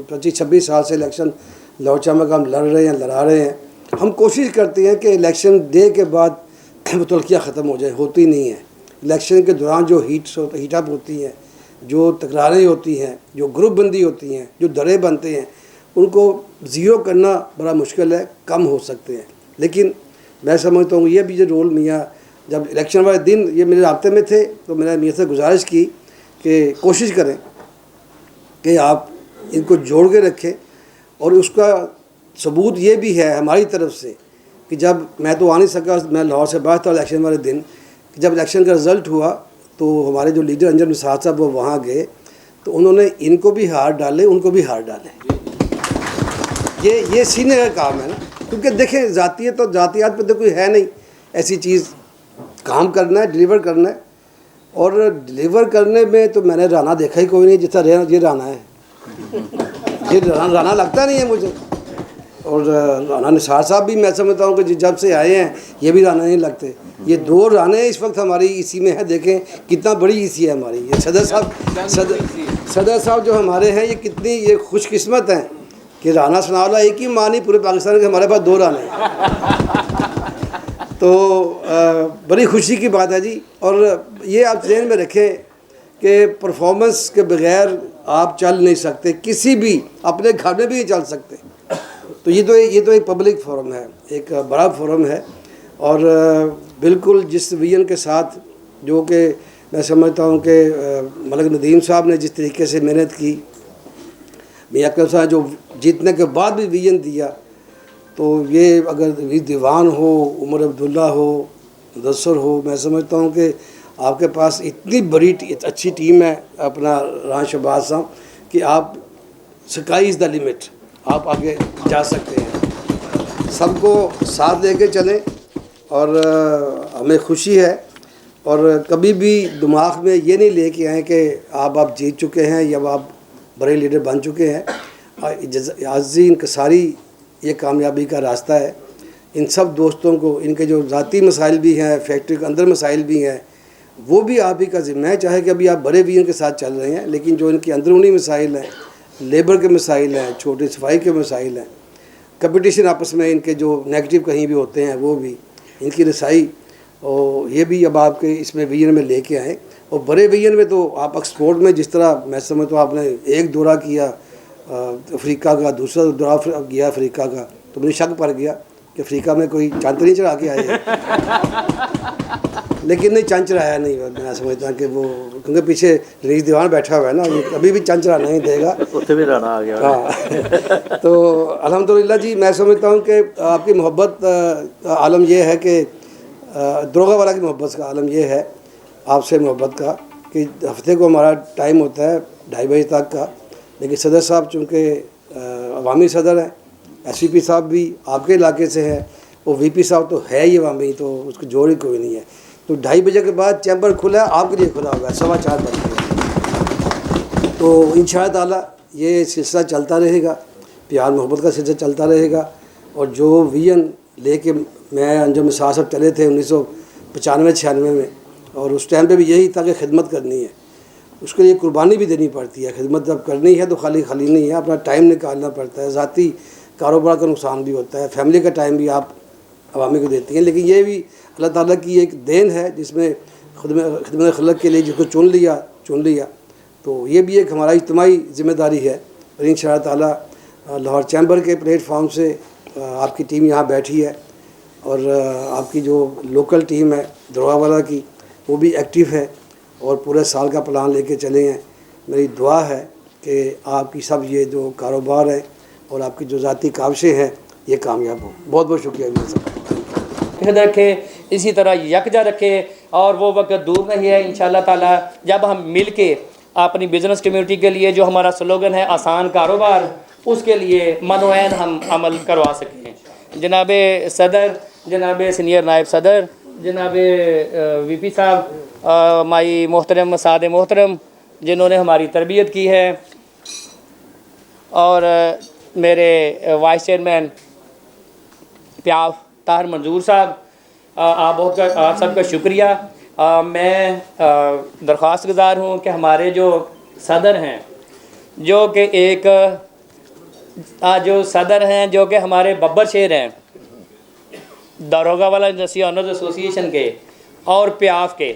25-26 साल से इलेक्शन लाहौर चैम्बर का हम लड़ रहे हैं, लड़ा रहे हैं। हम कोशिश करते हैं कि इलेक्शन डे के बाद वो तलखियाँ ख़त्म हो जाए, होती नहीं है। इलेक्शन के दौरान जो हीटअप होती हैं, जो तकरारें होती हैं, जो ग्रुप बंदी होती हैं, जो दरे बनते हैं, उनको ज़ीरो करना बड़ा मुश्किल है, कम हो सकते हैं। लेकिन मैं समझता हूँ ये भी जो रोल मियाँ जब इलेक्शन वाले दिन ये मेरे राब्ते में थे तो मैंने मियाँ से गुजारिश की कि कोशिश करें कि आप इनको जोड़ के रखें। और उसका सबूत ये भी है हमारी तरफ से कि जब मैं तो आ नहीं सका, मैं लाहौर से बाहर था इलेक्शन वाले दिन, कि जब इलेक्शन का रिज़ल्ट हुआ तो हमारे जो लीडर अंजन निसार साहब वो वहाँ गए तो उन्होंने इनको भी हार डाले, उनको भी हार डाले। ये सीनियर का काम है ना, क्योंकि देखें जातीय तो जातियात पे तो कोई है नहीं ऐसी चीज़, काम करना है, डिलीवर करना है। और डिलीवर करने में तो मैंने राना देखा ही कोई नहीं जितना ये राना है, ये राना लगता नहीं है मुझे। और राना निसार साहब भी मैं समझता हूँ कि जब से आए हैं ये भी राना नहीं लगते। ये 2 राने इस वक्त हमारी इसी में है, देखें कितना बड़ी इसी है हमारी। ये सदर साहब जो हमारे हैं, ये कितनी ये खुशकिस्मत हैं कि राना सनाउल्लाह एक ही माँ नहीं, पूरे पाकिस्तान के हमारे पास 2 राने हैं। तो बड़ी खुशी की बात है जी। और ये आप ज़हन में रखें कि परफॉर्मेंस के बगैर आप चल नहीं सकते, किसी भी अपने घर में भी नहीं चल सकते। तो ये तो एक पब्लिक फोरम है, एक बड़ा फोरम है। और बिल्कुल जिस विजन के साथ जो कि मैं समझता हूँ कि मलिक नदीम साहब ने जिस तरीके से मेहनत की, मियां अकरम साहब जो जीतने के बाद भी विजन दिया, तो ये अगर दीवान हो, उमर अब्दुल्ला हो, मुदस्सर हो, मैं समझता हूँ कि आपके पास इतनी बड़ी अच्छी टीम है अपना राना शहबाज साहब कि आप स्काई इज़ द लिमिट, आप आगे जा सकते हैं। सबको साथ लेके चलें और हमें खुशी है। और कभी भी दिमाग में ये नहीं लेके आए कि आप जीत चुके हैं या आप बड़े लीडर बन चुके हैं। आज़ी इनकसारी ये कामयाबी का रास्ता है। इन सब दोस्तों को, इनके जो ज़ाती मसाइल भी हैं, फैक्ट्री के अंदर मसाइल भी हैं, वो भी आप ही का ज़िम्मा है। चाहे कि अभी आप बड़े विजन के साथ चल रहे हैं, लेकिन जो इनकी अंदरूनी मसाइल हैं, लेबर के मसाइल हैं, छोटी सफाई के मसाइल हैं, कंपटीशन आपस में इनके जो नेगेटिव कहीं भी होते हैं वो भी, इनकी रसाई, और ये भी अब आपके इसमें विजन में लेके आए। और बड़े विजन में तो आप एक्सपोर्ट में जिस तरह मैं समझता हूँ आपने एक दौरा किया अफ्रीका का, दूसरा दौरा किया अफ्रीका का, तो मुझे शक पड़ गया कि अफ्रीका में कोई चांद नहीं चढ़ा के आए हैं। लेकिन नहीं, चांद चढ़ाया नहीं, मैं समझता कि वो, क्योंकि पीछे रईस दीवान बैठा हुआ है ना, ये कभी भी चांद चढ़ाना नहीं देगा। उत्थे भी राना आ गया। हाँ तो अल्हम्दुलिल्लाह जी, मैं समझता हूँ कि आपकी मोहब्बत का आलम यह है कि दरोगा वाला की मोहब्बत का आलम यह है आपसे मोहब्बत का कि हफ्ते को हमारा टाइम होता है 2:30 बजे तक का, लेकिन सदर साहब चूँकि अवामी सदर हैं, SVP साहब भी आपके इलाके से हैं, और VP साहब तो है ही अवामी, तो उसको जोड़ ही कोई नहीं है। तो 2:30 बजे के बाद चैम्बर खुला है, आपके लिए खुला होगा 4:15 बजे। तो इंशाअल्लाह ताला ये सिलसिला चलता रहेगा, प्यार मोहब्बत का सिलसिला चलता रहेगा। और जो विजन लेके मैं अंजुम निसार साहब चले थे 1995-96 में, और उस टाइम पे भी यही था कि खिदमत करनी है, उसके लिए कुर्बानी भी देनी पड़ती है। खिदमत जब करनी है तो खाली नहीं है, अपना टाइम निकालना पड़ता है, ज़ाती कारोबार का नुकसान भी होता है, फैमिली का टाइम भी आप अवामी को देती हैं। लेकिन ये भी अल्लाह ताला की एक देन है जिसमें खिदमत खलक के लिए जिसको चुन लिया। तो ये भी एक हमारा इज्तिमाई ज़िम्मेदारी है। और इंशाअल्लाह ताला लाहौर चैम्बर के प्लेटफॉर्म से आपकी टीम यहाँ बैठी है, और आपकी जो लोकल टीम है दरोगावाला की, वो भी एक्टिव है और पूरे साल का प्लान लेके चले हैं। मेरी दुआ है कि आपकी सब ये जो कारोबार है और आपकी जो ज़ाती काविशें हैं ये कामयाब हो। बहुत बहुत शुक्रिया मेरे साहब। रखे, इसी तरह यकजा रखे, और वो वक्त दूर नहीं है इंशाअल्लाह ताला जब हम मिल के अपनी बिज़नेस कम्युनिटी के लिए जो हमारा स्लोगन है आसान कारोबार, उसके लिए मनोएन हम अमल करवा सकें। जनाब सदर जनाब सीनियर नायब सदर, जनाब वीपी साहब, माई मोहतरम साद मोहतरम जिन्होंने हमारी तरबियत की है, और मेरे वाइस चेयरमैन प्याफ ताहिर मंजूर साहब, आप सबका शुक्रिया। मैं दरख्वास्त गुज़ार हूँ कि हमारे जो सदर हैं, जो कि जो सदर हैं, जो कि हमारे बब्बर शेर हैं दारोगा वाला इंडस्ट्री ऑनर्स एसोसिएशन के और प्याफ के,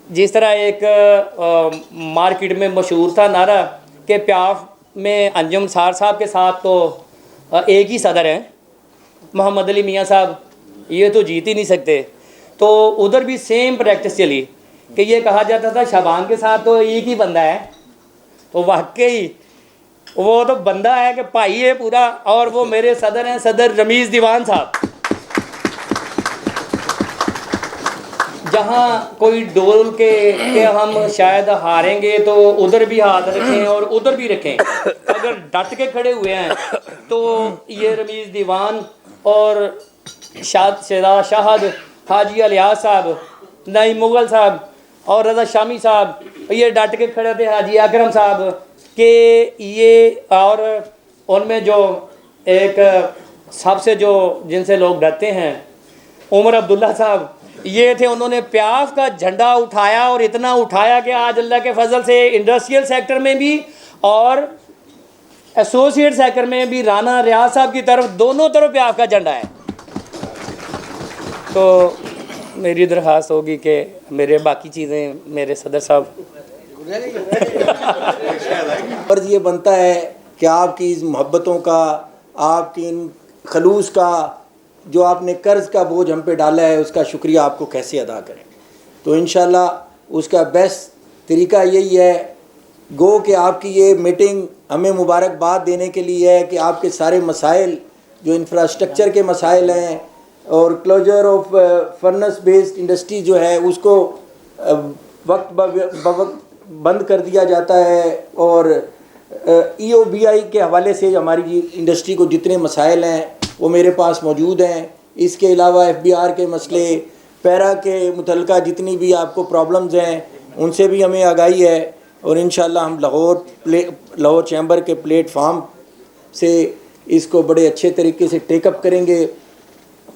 जिस तरह एक मार्केट में मशहूर था नारा कि प्याफ में अंजुम सार साहब के साथ तो एक ही सदर हैं मोहम्मद अली मियाँ साहब, ये तो जीत ही नहीं सकते। तो उधर भी सेम प्रैक्टिस चली कि ये कहा जाता था शाबान के साथ तो एक ही बंदा है, तो वाकई वो तो बंदा है कि भाई है पूरा, और वो मेरे सदर हैं, सदर रमीज़ दीवान साहब। जहाँ कोई डोल के हम शायद हारेंगे तो उधर भी हाथ रखें और उधर भी रखें, अगर डट के खड़े हुए हैं तो ये रमीज़ दीवान और शहजाद शाहद, हाजी अलियास साहब, नईम मुगल साहब और रज़ा शामी साहब, ये डट के खड़े थे, हाजी अकरम साहब के ये, और उनमें जो एक सबसे जो जिनसे लोग डरते हैं उमर अब्दुल्ला साहब, ये थे। उन्होंने प्याफ का झंडा उठाया और इतना उठाया कि आज अल्लाह के फजल से इंडस्ट्रियल सेक्टर में भी और एसोसिएट सेक्टर में भी राना रियाज साहब की तरफ, दोनों तरफ प्याफ का झंडा है। तो मेरी दरख्वास्त होगी कि मेरे बाकी चीज़ें मेरे सदर साहब। फर्ज ये बनता है कि आपकी इस मोहब्बतों का, आपकी इन खलूस का, जो आपने कर्ज़ का बोझ हम पे डाला है, उसका शुक्रिया आपको कैसे अदा करें। तो इंशाल्लाह उसका बेस्ट तरीका यही है, गो कि आपकी ये मीटिंग हमें मुबारकबाद देने के लिए है कि आपके सारे मसाइल जो इंफ्रास्ट्रक्चर के मसाइल हैं और closure of furnace based industry जो है उसको वक्त बवक्त बंद कर दिया जाता है, और EOBI के हवाले से हमारी इंडस्ट्री को जितने मसाइल हैं वो मेरे पास मौजूद हैं। इसके अलावा FBR के मसले, पैरा के मुतल्लिका जितनी भी आपको प्रॉब्लम्स हैं उनसे भी हमें आगाही है, और इंशाल्लाह हम लाहौर चैम्बर के प्लेटफार्म से इसको बड़े अच्छे तरीके से टेकअप करेंगे,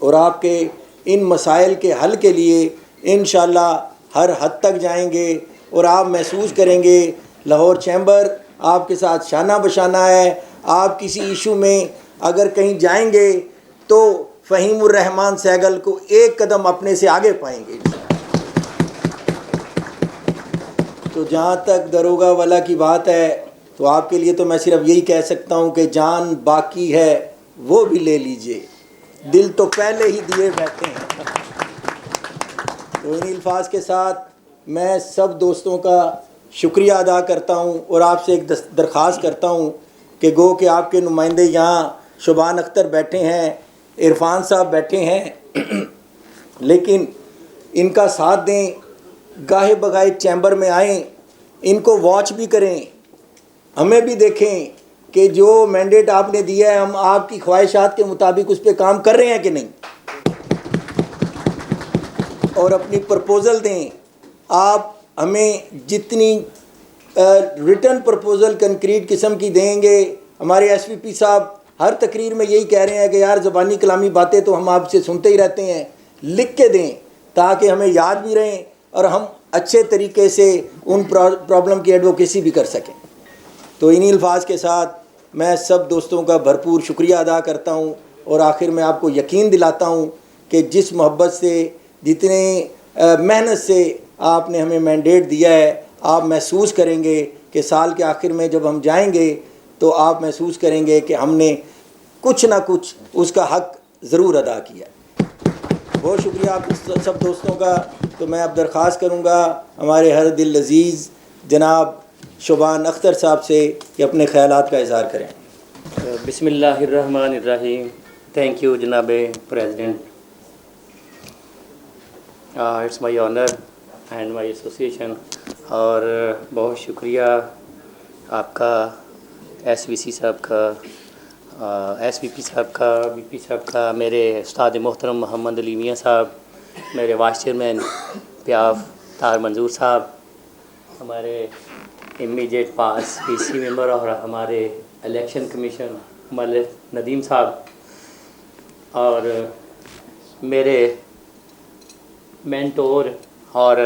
और आपके इन मसाइल के हल के लिए इंशाल्लाह हर हद तक जाएंगे, और आप महसूस करेंगे लाहौर चैम्बर आपके साथ शाना बशाना है। आप किसी इशू में अगर कहीं जाएंगे तो फ़हीमुर रहमान सहगल को एक कदम अपने से आगे पाएंगे। तो जहाँ तक दरोगा वाला की बात है, तो आपके लिए तो मैं सिर्फ यही कह सकता हूँ कि जान बाकी है वो भी ले लीजिए, दिल तो पहले ही दिए बैठे हैं। तो इन अल्फाज के साथ मैं सब दोस्तों का शुक्रिया अदा करता हूँ, और आपसे एक दरख्वास्त करता हूँ कि गो कि आपके नुमाइंदे यहाँ शुबान अख्तर बैठे हैं, इरफान साहब बैठे हैं, लेकिन इनका साथ दें, गाहे बगाए चैम्बर में आएँ, इनको वॉच भी करें, हमें भी देखें कि जो मैंडेट आपने दिया है हम आपकी ख्वाहिशात के मुताबिक उस पर काम कर रहे हैं कि नहीं, और अपनी प्रपोज़ल दें। आप हमें जितनी रिटर्न प्रपोज़ल कंक्रीट किस्म की देंगे, हमारे SVP साहब हर तकरीर में यही कह रहे हैं कि यार ज़बानी कलामी बातें तो हम आपसे सुनते ही रहते हैं, लिख के दें ताकि हमें याद भी रहें और हम अच्छे तरीके से उन प्रॉब्लम की एडवोकेसी भी कर सकें। तो इन्हीं अल्फाज के साथ मैं सब दोस्तों का भरपूर शुक्रिया अदा करता हूँ, और आखिर में आपको यकीन दिलाता हूँ कि जिस मोहब्बत से, जितने मेहनत से आपने हमें मैंडेट दिया है, आप महसूस करेंगे कि साल के आखिर में जब हम जाएंगे तो आप महसूस करेंगे कि हमने कुछ ना कुछ उसका हक ज़रूर अदा किया। बहुत शुक्रिया आप सब दोस्तों का। तो मैं अब दरख्वास्त करूँगा हमारे हर दिल अज़ीज़ जनाब शुबान अख्तर साहब से कि अपने ख़यालात का इज़हार करें। बिस्मिल्लाहिर्रहमानिर्रहीम। थैंक यू जनाब president. It's my honour and my association, और बहुत शुक्रिया आपका SVC साहब का SVP साहब का, VP साहब का, मेरे उस्ताद मोहतरम मोहम्मद अली मियाँ साहब, मेरे वाइस चेयरमैन प्याफ तार मंजूर साहब, हमारे इमीडिएट पास PC मेंबर और हमारे इलेक्शन कमीशन मलिक नदीम साहब, और मेरे मेंटोर और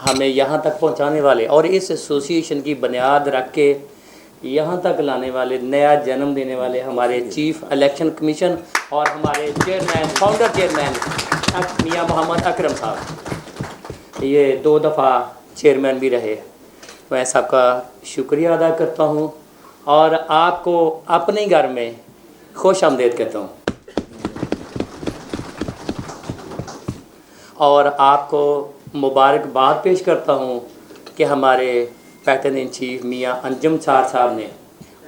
हमें यहाँ तक पहुँचाने वाले और इस एसोसिएशन की बुनियाद रख के यहाँ तक लाने वाले, नया जन्म देने वाले हमारे चीफ इलेक्शन कमीशन और हमारे चेयरमैन, फाउंडर चेयरमैन मियाँ मोहम्मद अकरम साहब, ये 2 दफ़ा चेयरमैन भी रहे। मैं सबका शुक्रिया अदा करता हूँ और आपको अपने घर में खुश आमदीद कहता हूँ और आपको मुबारकबाद पेश करता हूँ कि हमारे पैटर्न इन चीफ मियाँ अंजुम चार साहब ने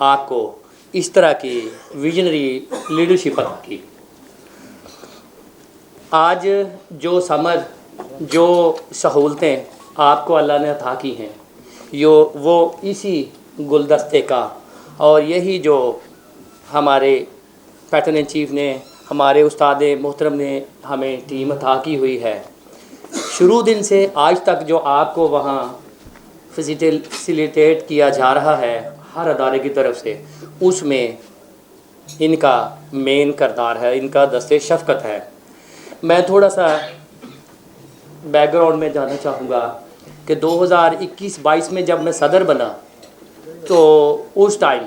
आपको इस तरह की विजनरी लीडरशिप अता की। आज जो समझ, जो सहूलतें आपको अल्लाह ने अता की हैं, वो इसी गुलदस्ते का, और यही जो हमारे पैटर्न इन चीफ ने, हमारे उस्ताद मोहतरम ने हमें टीम अता की हुई है। शुरू दिन से आज तक जो आपको वहाँ फैसिलिटेट किया जा रहा है हर अदारे की तरफ से, उसमें इनका मेन किरदार है, इनका दस्ते शफ़क़त है। मैं थोड़ा सा बैकग्राउंड में जाना चाहूँगा कि 2021-22 में जब मैं सदर बना तो उस टाइम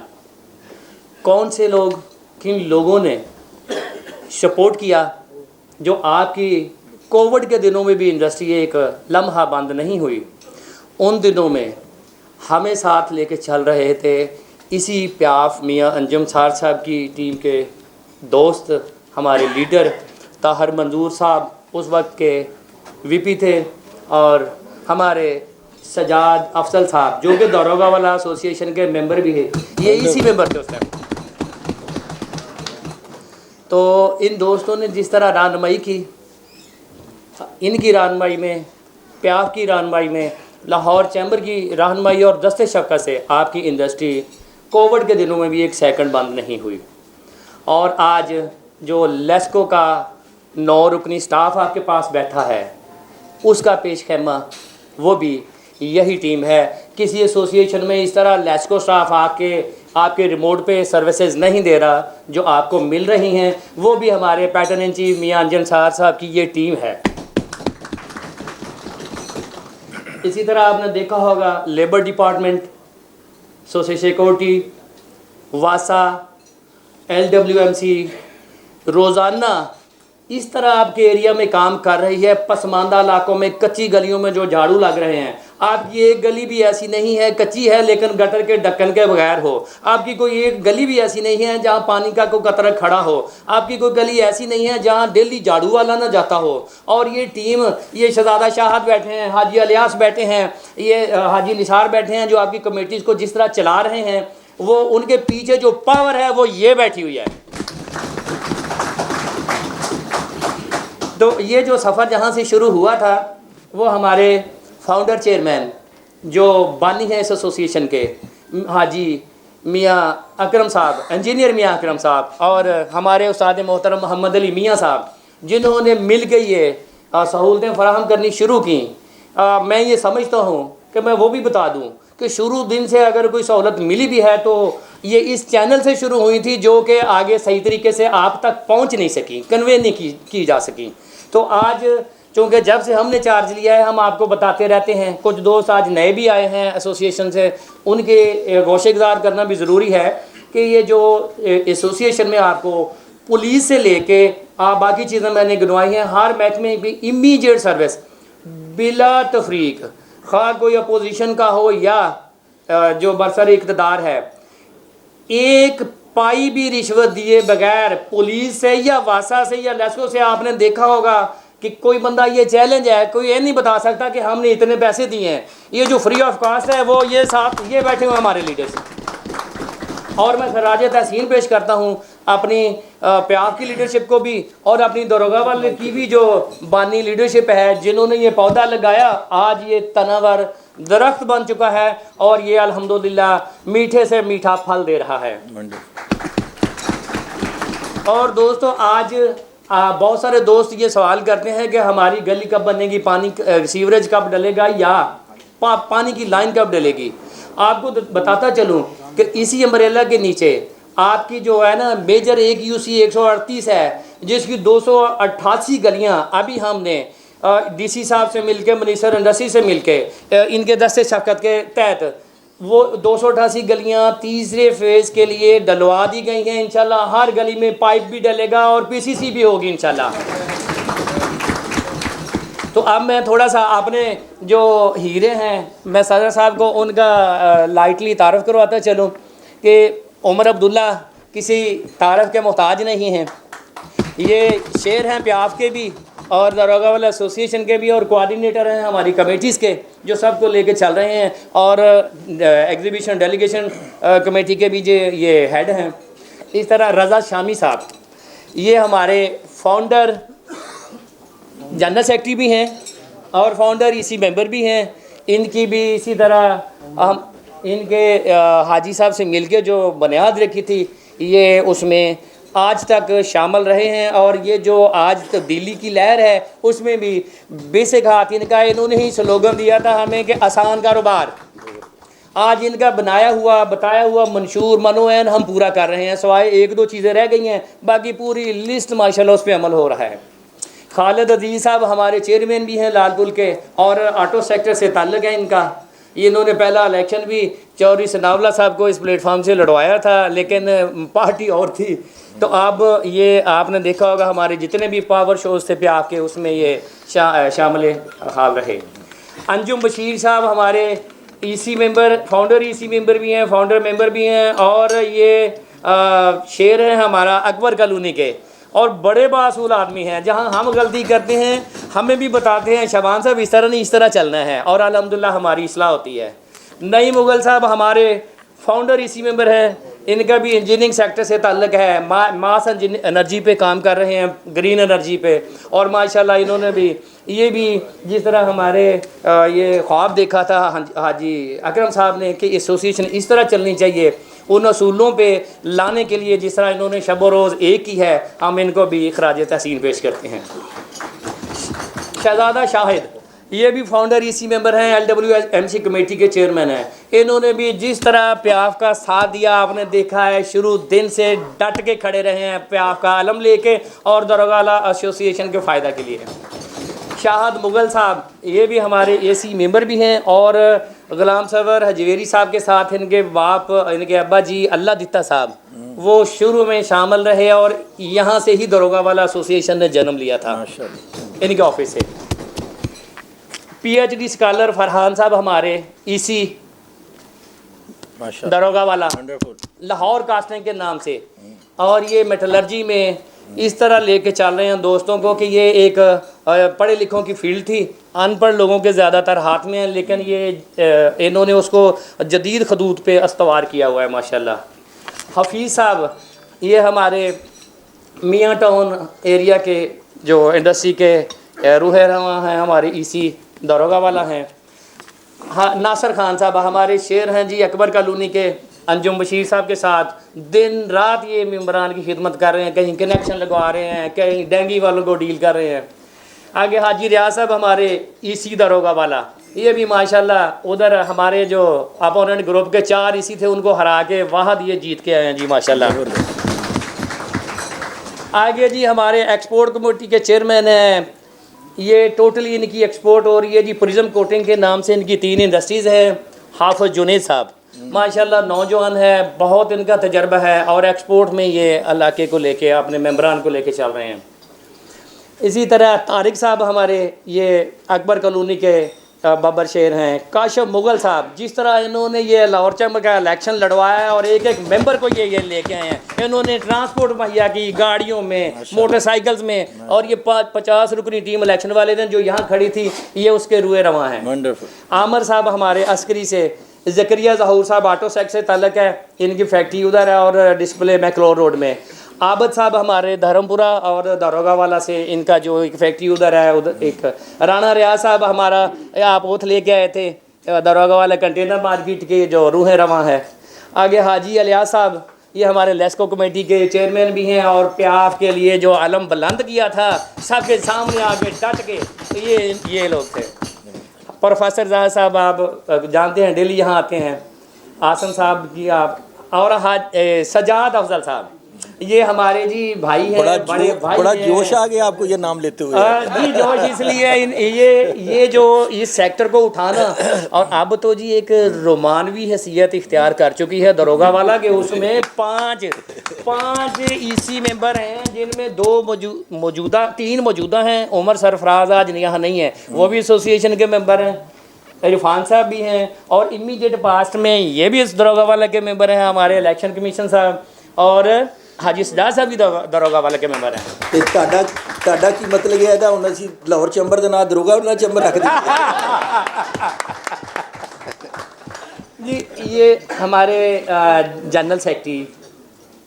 कौन से लोग, किन लोगों ने सपोर्ट किया, जो आपकी कोविड के दिनों में भी इंडस्ट्री एक लम्हा बंद नहीं हुई। उन दिनों में हमें साथ लेके चल रहे थे इसी प्याफ मियाँ अंजुम चार साहब की टीम के दोस्त, हमारे लीडर ताहर मंजूर साहब उस वक्त के VP थे, और हमारे सजाद अफसल साहब जो कि दरोगा वाला एसोसिएशन के मेंबर भी है, ये इसी मेंबर थे उस टाइम। तो इन दोस्तों ने जिस तरह रहनुमाई की, इनकी रहनुमाई में, प्याफ की रहनुमाई में, लाहौर चैम्बर की रहनुमाई और दस्ते शफ़क़त से आपकी इंडस्ट्री कोविड के दिनों में भी 1 सेकंड बंद नहीं हुई। और आज जो लेस्को का 9 रुकनी स्टाफ आपके पास बैठा है, उसका पेश खैमा वो भी यही टीम है। किसी एसोसिएशन में इस तरह लेस्को स्टाफ आपके रिमोट पे सर्विसेज नहीं दे रहा जो आपको मिल रही हैं, वो भी हमारे पैटर्न इन चीफ मियाँ अंजुम चार साहब की ये टीम है। इसी तरह आपने देखा होगा लेबर डिपार्टमेंट, सोशल सिक्योरिटी, वासा, LWMC रोज़ाना इस तरह आपके एरिया में काम कर रही है। पसमानदा इलाकों में, कच्ची गलियों में जो झाड़ू लग रहे हैं, आपकी एक गली भी ऐसी नहीं है, कच्ची है लेकिन गटर के ढक्कन के बगैर हो। आपकी कोई एक गली भी ऐसी नहीं है जहां पानी का कोई कतरा खड़ा हो। आपकी कोई गली ऐसी नहीं है जहां डेली झाड़ू वाला ना जाता हो। और ये टीम, ये शहजादा शाहद बैठे हैं, हाजी अलियास बैठे हैं, ये हाजी निसार बैठे हैं, जो आपकी कमेटीज़ को जिस तरह चला रहे हैं, वो उनके पीछे जो पावर है वो ये बैठी हुई है। तो ये जो सफ़र जहाँ से शुरू हुआ था, वो हमारे फाउंडर चेयरमैन जो बानी हैं इस एसोसिएशन के, हाजी मियाँ अकरम साहब, इंजीनियर मियाँ अकरम साहब, और हमारे उस्ताद मोहतरम मोहम्मद अली मियाँ साहब, जिन्होंने मिल के ये सहूलतें फराहम करनी शुरू की। मैं ये समझता हूँ कि मैं वो भी बता दूँ कि शुरू दिन से अगर कोई सहूलत मिली भी है तो ये इस चैनल से शुरू हुई थी, जो कि आगे सही तरीके से आप तक पहुंच नहीं सकी, कन्वे नहीं की जा सकी। तो आज चूँकि जब से हमने चार्ज लिया है, हम आपको बताते रहते हैं। कुछ दोस्त आज नए भी आए हैं एसोसिएशन से, उनके गोशेगुजार करना भी ज़रूरी है कि ये जो एसोसिएशन में आपको पुलिस से लेके बाकी चीज़ें मैंने गिनवाई हैं, हर महकमे की इमीडिएट सर्विस बिला तफरीक, खा कोई अपोजिशन का हो या जो बरसर इक़्तिदार है, एक पाई भी रिश्वत दिए बगैर पुलिस से या वासा से या लेस्को से, आपने देखा होगा कि कोई बंदा, ये चैलेंज है, कोई ये नहीं बता सकता कि हमने इतने पैसे दिए हैं। ये जो फ्री ऑफ कॉस्ट है वो ये साथ ये बैठे हुए हमारे लीडर्स। और मैं खराज तहसीन पेश करता हूँ अपनी प्याफ की लीडरशिप को भी, और अपनी दरोगा वाले की भी जो बानी लीडरशिप है, जिन्होंने ये पौधा लगाया, आज ये तनावर दरख्त बन चुका है और ये अल्हम्दुलिल्लाह मीठे से मीठा फल दे रहा है। और दोस्तों आज बहुत सारे दोस्त ये सवाल करते हैं कि हमारी गली कब बनेगी, पानी सीवरेज कब डलेगा या पानी की लाइन कब डलेगी। आपको बताता चलूँ कि इसी अम्ब्रेला के नीचे आपकी जो है ना मेजर एक यूसी 138 है, जिसकी 288 गलियां अभी हमने डीसी साहब से मिलके, मिनिस्टर इंडस्ट्री से मिलके, इनके दस्ते शफ़क़त के तहत वो 288 गलियां तीसरे फेज़ के लिए डलवा दी गई हैं। इंशाल्लाह हर गली में पाइप भी डलेगा और पीसीसी भी होगी इंशाल्लाह। तो अब मैं थोड़ा सा अपने जो हीरे हैं, मैं सदर साहब को उनका लाइटली तारफ़ करवाता चलूँ कि उमर अब्दुल्ला किसी तारफ़ के मोहताज नहीं हैं। ये शेर हैं प्याफ के भी और दरोगा वाला एसोसिएशन के भी, और कोऑर्डिनेटर हैं हमारी कमेटीज़ के जो सबको लेके चल रहे हैं, और एग्जीबिशन डेलीगेशन कमेटी के भी ये हेड हैं। इस तरह रज़ा शामी साहब ये हमारे फाउंडर जनरल सेक्रेटरी भी हैं और फाउंडर इसी मेंबर भी हैं। इनकी भी इसी तरह हम इनके हाजी साहब से मिलके जो बुनियाद रखी थी ये उसमें आज तक शामिल रहे हैं, और ये जो आज तब्दीली की लहर है उसमें भी बेसिक हाथ इनका, इन्होंने ही स्लोगन दिया था हमें कि आसान कारोबार। आज इनका बनाया हुआ बताया हुआ मंशूर मनोयन हम पूरा कर रहे हैं, सिवाय एक दो चीज़ें रह गई हैं, बाकी पूरी लिस्ट माशाल्लाह उस पर अमल हो रहा है। खालिद अजीज़ साहब हमारे चेयरमैन भी हैं लालपुर के, और ऑटो सेक्टर से ताल्लुक़ है इनका। इन्होंने पहला इलेक्शन भी चौधरी सनाउल्लाह साहब को इस प्लेटफॉर्म से लड़वाया था, लेकिन पार्टी और थी। तो अब ये आपने देखा होगा हमारे जितने भी पावर शोज़ थे प्याफ के, उसमें ये शामिल हाल रहे। अंजुम बशीर साहब हमारे EC member, founder EC member भी हैं, फाउंडर मेंबर भी हैं, और ये शेर हैं हमारा अकबर कॉलोनी के, और बड़े बासूल आदमी हैं। जहां हम गलती करते हैं हमें भी बताते हैं शबान साहब इस तरह नहीं, इस तरह चलना है, और अल्हम्दुलिल्लाह हमारी इस्लाह होती है। नई मुगल साहब हमारे फाउंडर इसी मेंबर हैं, इनका भी इंजीनियरिंग सेक्टर से ताल्लुक़ है, मास एनर्जी पे काम कर रहे हैं, ग्रीन एनर्जी पे, और माशाल्लाह इन्होंने भी ये भी जिस तरह हमारे ये ख्वाब देखा था हाजी अकरम साहब ने कि एसोसिएशन इस तरह चलनी चाहिए, उन असूलों पे लाने के लिए जिस तरह इन्होंने शब व रोज़ एक की है, हम इनको भी खराज तहसीन पेश करते हैं। शहजादा शाहिद ये भी फाउंडर इसी मेंबर हैं, LWMC कमेटी के चेयरमैन हैं। इन्होंने भी जिस तरह प्याफ का साथ दिया आपने देखा है, शुरू दिन से डट के खड़े रहे हैं प्याफ का आलम लेके और दरोगा एसोसिएशन के फ़ायदा के लिए। शाहद मुगल साहब ये भी हमारे AC मेंबर भी हैं, और गुलाम सवर हजवेरी साहब के साथ इनके बाप, इनके अब्बा जी अल्लाह दित्ता साहब, वो शुरू में शामिल रहे, और यहाँ से ही दरोगा वाला एसोसिएशन ने जन्म लिया था इनके ऑफिस से। PhD स्कॉलर फरहान साहब हमारे EC दरोगा वाला लाहौर कास्टिंग के नाम से, और ये मेटलर्जी में इस तरह लेके चल रहे हैं दोस्तों को कि ये एक पढ़े लिखों की फील्ड थी, अनपढ़ लोगों के ज़्यादातर हाथ में है, लेकिन ये इन्होंने उसको जदीद खदूत पे अस्तवार किया हुआ है माशाल्लाह। हफीज़ साहब ये हमारे मियाँ टाउन एरिया के जो इंडस्ट्री के रूह रवां हैं, हमारे EC दरोगा वाला हैं। हाँ, नासिर खान साहब हमारे शेर हैं जी अकबर कॉलोनी के, अंजुम बशीर साहब के साथ दिन रात ये मेम्बरान की खिदमत कर रहे हैं, कहीं कनेक्शन लगवा रहे हैं, कहीं डेंगी वालों को डील कर रहे हैं। आगे हाजी रियाज साहब हमारे EC दरोगा वाला, ये भी माशाल्लाह उधर हमारे जो अपोनेंट ग्रुप के 4 EC थे उनको हरा के वहाँ ये जीत के आए हैं जी माशाल्लाह। आगे जी हमारे एक्सपोर्ट कमेटी के चेयरमैन हैं, ये टोटली इनकी एक्सपोर्ट हो रही है जी प्रिज्म कोटिंग के नाम से, इनकी 3 इंडस्ट्रीज़ हैं। हाफिज जुनैद साहब माशाल्लाह नौजवान है, बहुत इनका तजर्बा है, और एक्सपोर्ट में ये इलाके को लेके अपने मेम्बरान को लेके चल रहे हैं। इसी तरह तारिक साहब हमारे ये अकबर कॉलोनी के बबर शेर हैं। काशिफ मुगल साहब जिस तरह इन्होंने ये लाहौर चंब का इलेक्शन लड़वाया है और एक एक मेंबर को ये लेके आए हैं, इन्होंने ट्रांसपोर्ट मुहैया की गाड़ियों में, मोटरसाइकिल्स में, और ये 50 रुकनी टीम इलेक्शन वाले दिन जो यहाँ खड़ी थी ये उसके रुए रवां हैं। वंडरफुल। आमर साहब हमारे अस्करी से, ज़करिया ज़हूर साहब ऑटो सेक्टर से ताल्लुक़ है, इनकी फैक्ट्री उधर है और डिस्प्ले मैक्लोर रोड में। आबद साहब हमारे धर्मपुरा और दारोगा वाला से, इनका जो एक फैक्ट्री उधर है उधर एक। राना रियाज साहब हमारा आप ओथ लेके आए थे दारोगा वाला कंटेनर मार्केट के जो रूह रवां है। आगे हाजी अलियास साहब ये हमारे लेस्को कमेटी के चेयरमैन भी हैं, और प्याफ के लिए जो अलम बुलंद किया था सबके सामने आके डट के, तो ये लोग थे। प्रोफेसर ज़ाहिर साहब आप जानते हैं, डेली यहाँ आते हैं। आसन साहब की आप, और सजाद अफजल साहब, ये हमारे जी भाई हैं, बड़े भाई बड़ा हैं। जोश आ गया आपको ये नाम लेते हुए। जी जोश इसलिए ये जो इस सेक्टर को उठाना, और अब तो जी एक रोमानवी हैसियत इख्तियार कर चुकी है दरोगा वाला के, उसमें पाँच ईसी मेंबर हैं, जिनमें तीन मौजूदा हैं। उमर सरफराज आज यहाँ नहीं है, वो भी एसोसिएशन के मेंबर हैं। इरफान साहब भी हैं, और इमीडिएट पास्ट में ये भी इस दरोगा वाला के मेंबर हैं, हमारे इलेक्शन कमीशन साहब, और हाजी सजाद साहब भी दरोगा वाला के मेंबर हैं। ਤੇ ਤੁਹਾਡਾ ਕੀ ਮਤਲਬ ਇਹ ਹੈਗਾ ਹੁਣ ਅਸੀਂ ਲਾਹੌਰ ਚੈਂਬਰ ਦੇ ਨਾਂ ਦਰੋਗਾ ਉਹਨਾਂ ਚੈਂਬਰ ਰੱਖ ਦਿੱਤਾ। जी ये हमारे जनरल सेक्रेटरी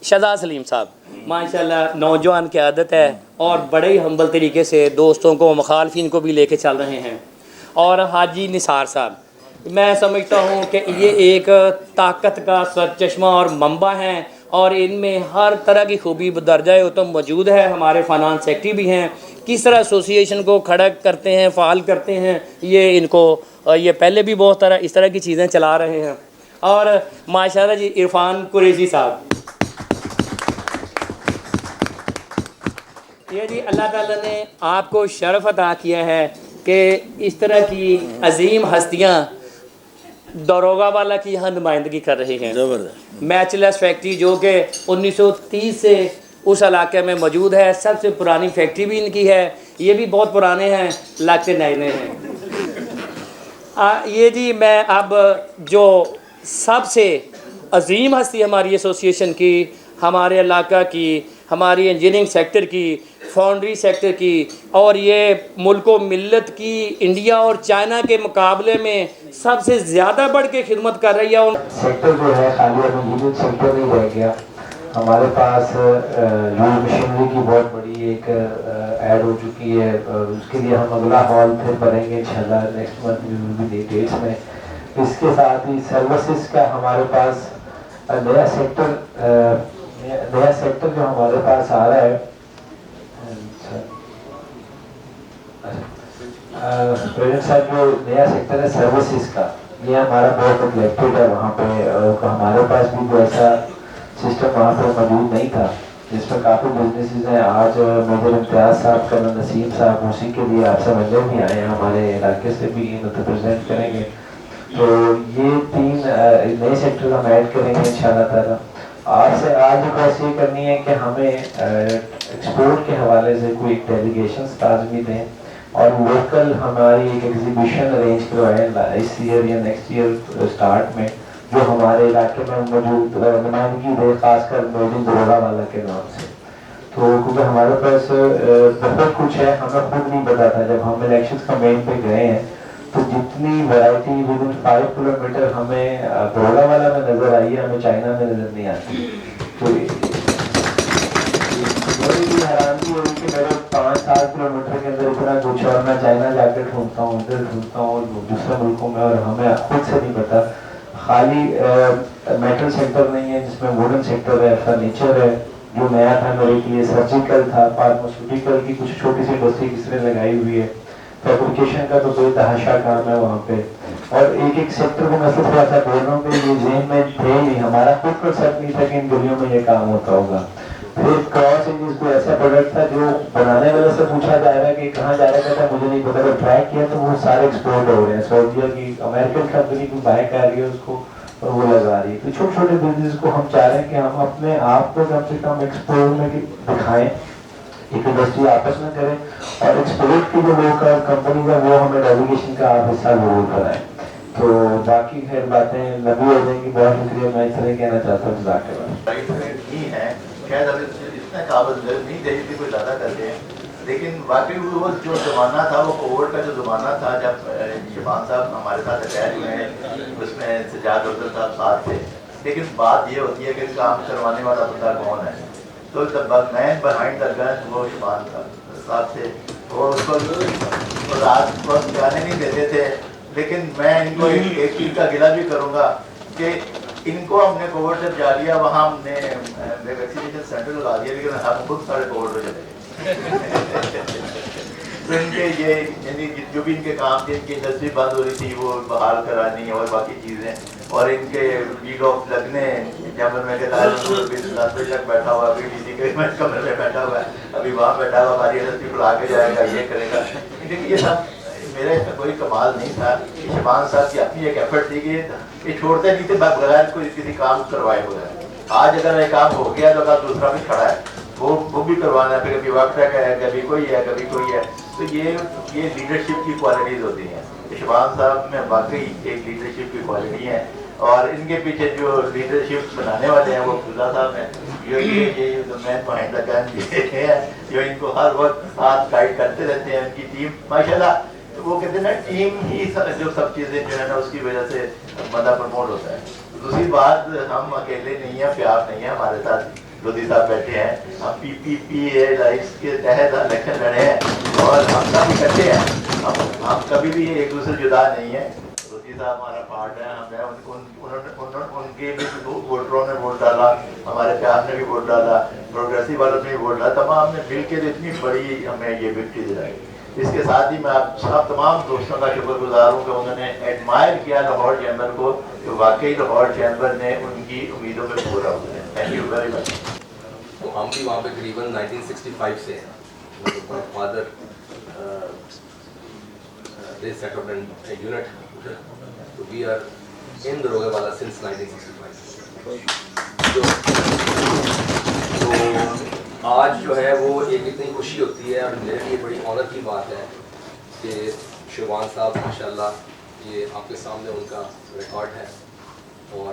शहजाद सलीम साहब माशाल्लाह नौजवान की आदत है, और बड़े ही हम्बल तरीके से दोस्तों को, मुखालफिन को भी लेके चल रहे हैं। और हाजी निसार साहब, मैं समझता हूँ कि ये एक ताकत का सरचश्मा और मंबा हैं, और इनमें हर तरह की खूबी दर्जा तो मौजूद है। हमारे फाइनेंस सेक्रेटरी भी हैं, किस तरह एसोसिएशन को खड़ा करते हैं, फ़ाल करते हैं, ये पहले भी बहुत इस तरह की चीज़ें चला रहे हैं। और माशाल्लाह जी इरफान कुरैशी साहब, ये जी अल्लाह ताला ने आपको शरफ अता किया है कि इस तरह की अजीम हस्तियाँ दरोगा वाला की यहाँ नुमाइंदगी कर रही हैं। ज़बरदस्त। मैचलेस फैक्ट्री जो कि 1930 से उस इलाके में मौजूद है, सबसे पुरानी फैक्ट्री भी इनकी है। ये भी बहुत पुराने हैं, लगते नए नए हैं। ये जी मैं अब जो सबसे अजीम हस्ती हमारी एसोसिएशन की, हमारे इलाका की, हमारी इंजीनियरिंग सेक्टर की, फाउंड्री सेक्टर की, और ये मुल्क मिल्लत की, इंडिया और चाइना के मुकाबले में सबसे ज़्यादा बढ़ के खिदमत कर रही है। सेक्टर जो है खाली अब इंजीनियरिंग सेक्टर नहीं रह गया, हमारे पास यूज मशीनरी की बहुत बड़ी एक ऐड हो चुकी है। उसके लिए हम अगला हॉल फिर भरेंगे इंशाल्लाह नेक्स्ट मंथ डेट्स में। इसके साथ ही सर्विसेज का हमारे पास नया सेक्टर जो हमारे पास आ रहा है, प्रेजेंट साहब जो नया सेक्टर है सर्विसेज का, ये हमारा बहुत नेगलेक्टेड है वहाँ पे। हमारे पास भी कोई ऐसा सिस्टम वहाँ पे मौजूद नहीं था जिसमें काफ़ी बिजनेसेस हैं। आज मेजर इम्तियाज़ साहब का नसीम साहब उसी के लिए आप समझने भी आए हैं, हमारे इलाके से भी मतलब प्रेजेंट करेंगे। तो ये 3 नए सेक्टर हम ऐड करेंगे इंशाल्लाह ताला। आज रिक्वेस्ट ये करनी है कि हमें एक्सपोर्ट के हवाले से कोई डेलीगेशन लाजमी दें, और लोकल हमारी एक एग्जीबिशन अरेंज करवाएं इस ईयर या नेक्स्ट ईयर स्टार्ट में, जो हमारे इलाके में मौजूद नुमाइंदगी दे, खासकर मौजूद दरोगा वाला के नाम से। तो क्योंकि हमारे पास बहुत कुछ है, हमें खुद नहीं पता था। जब हम इलेक्शन कैंपेन पे गए हैं तो जितनी वैरायटी विद इन 5 किलोमीटर हमें दरोगा वाला में नज़र आई है, हमें चाइना में नज़र नहीं आती। तो बड़ी भी हैरानी हुई कि मेरे 5-7 किलोमीटर के अंदर इतना कुछ, और मैं चाइना जाकर ढूंढता हूँ, इधर ढूंढता हूँ दूसरे मुल्कों में, और हमें खुद से नहीं पता। खाली मेटल सेक्टर नहीं है जिसमें वुडन सेक्टर है, फर्नीचर है जो नया था मेरे लिए, सर्जिकल था, फार्मास्यूटिकल की कुछ छोटी सी इंडस्ट्री किसने लगाई हुई है, फैब्रिकेशन का तो कोई तहाशा काम है वहाँ पे। और एक सेक्टर को मैं थोड़ा सा बोल रहा हूँ कि ये जेन में थे नहीं, हमारा खुद कंसेप्ट नहीं था कि इन गलियों में ये काम होता होगा। फिर क्रॉस इंजिन कोई ऐसा प्रोडक्ट था जो बनाने वाले से पूछा जाएगा कि कहाँ जा रहा था, मुझे नहीं पता। जब ट्रैक किया तो वो सारे एक्सपोर्ट हो रहे हैं, सऊदीया की अमेरिकन कंपनी को बाय कर रही है उसको, और वो लगा रही है। तो छोटे छोटे बिजनेस को हम चाह रहे हैं कि हम अपने आप को कम से कम एक्सपोर्ट में दिखाएं, एक इंडस्ट्री आपस में करें, और एक्सपोर्ट की जो लोग कंपनी का वो हमें डेलीगेशन का आप हिस्सा जरूर कराएं। तो बाकी खैर बातें लंबी हो जाएंगी, बहुत शुक्रिया। मैं इतना कहना चाहता हूँ शायद अभी इतना काबिल नहीं देखी थी कोई ज़्यादा करते हैं, लेकिन वाकई वो जो ज़माना था, वो कोविड का जो ज़माना था, जब शबान साहब हमारे साथ अटैच हुए हैं, उसमें सजाद अफजल साहब साथ थे। लेकिन बात ये होती है कि काम करवाने वाला बंदा कौन है, तो the man behind the gun वो शबान साहब थे। वो उसको रात को जाने नहीं देते थे। लेकिन मैं इनको एक चीज़ का गिला भी करूँगा कि इनको हमने कोविड जब जा लिया वहाँ हमने वैक्सीनेशन सेंटर लगा दिया, लेकिन हम खुद सारे कोविड हो चले तो इनके ये यानी जो भी इनके काम थे, इनकी इंडस्ट्री बंद हो रही थी वो बहाल करानी और बाकी चीज़ें, और इनके वील ऑफ लगने जब मैं कहता बजे तक बैठा हुआ, अभी किसी के कमरे में बैठा हुआ है, अभी वहाँ बैठा हुआ, हमारी इंडस्ट्री खुला के जाएगा, ये करेगा। लेकिन ये सब मेरा इसमें कोई कमाल नहीं था। शबान साहब की अपनी एक एफर्ट थी कि ये छोड़ते नहीं थे बगैर कोई किसी काम करवाए बगैर। आज अगर एक काम हो गया तो कल दूसरा भी खड़ा है, वो भी करवाना है, फिर कभी वक्त है, कभी कोई है, कभी कोई है। तो ये लीडरशिप की क्वालिटीज़ होती हैं। शबान साहब में वाकई एक लीडरशिप की क्वालिटी है, और इनके पीछे जो लीडरशिप बनाने वाले हैं वो खुदा साहब हैं, जो ये मैन पॉइंट लगा है, जो इनको हर वक्त साथ गाइड करते रहते हैं। उनकी टीम माशाल्लाह, वो कहते हैं ना, टीम ही जो सब चीज़ें जो है ना उसकी वजह से बंदा प्रमोट होता है। दूसरी बात, हम अकेले नहीं हैं, प्यार नहीं है, हमारे साथ लोधी साहब बैठे हैं, हम PPP लाइक्स के तहत इलेक्शन लड़े हैं और हम सब इकट्ठे हैं, हम कभी भी एक दूसरे जुदा नहीं है। लोधी साहब हमारा पार्ट है, हम उनके भी वोटरों ने वोट डाला, हमारे प्यार ने भी वोट डाला, प्रोग्रेसिव वालों ने भी वोट डाला, तमाम ने मिल के इतनी बड़ी हमें ये विक्ट्री दिलाई। इसके साथ ही मैं आप सब तमाम दोस्तों का शुक्रगुजार हूँ कि उन्होंने एडमायर किया लाहौर चैम्बर को, तो वाकई लाहौर चैम्बर ने उनकी उम्मीदों में पूरा हुआ है। Thank you very much. तो हम भी वहाँ पे करीबन 1965 से हैं। My father they set up an unit, तो we are in Darogawala since 1965। तो आज जो है वो एक इतनी खुशी होती है और मेरे लिए बड़ी ऑनर की बात है कि शबान साहब माशाल्लाह ये आपके सामने उनका रिकॉर्ड है, और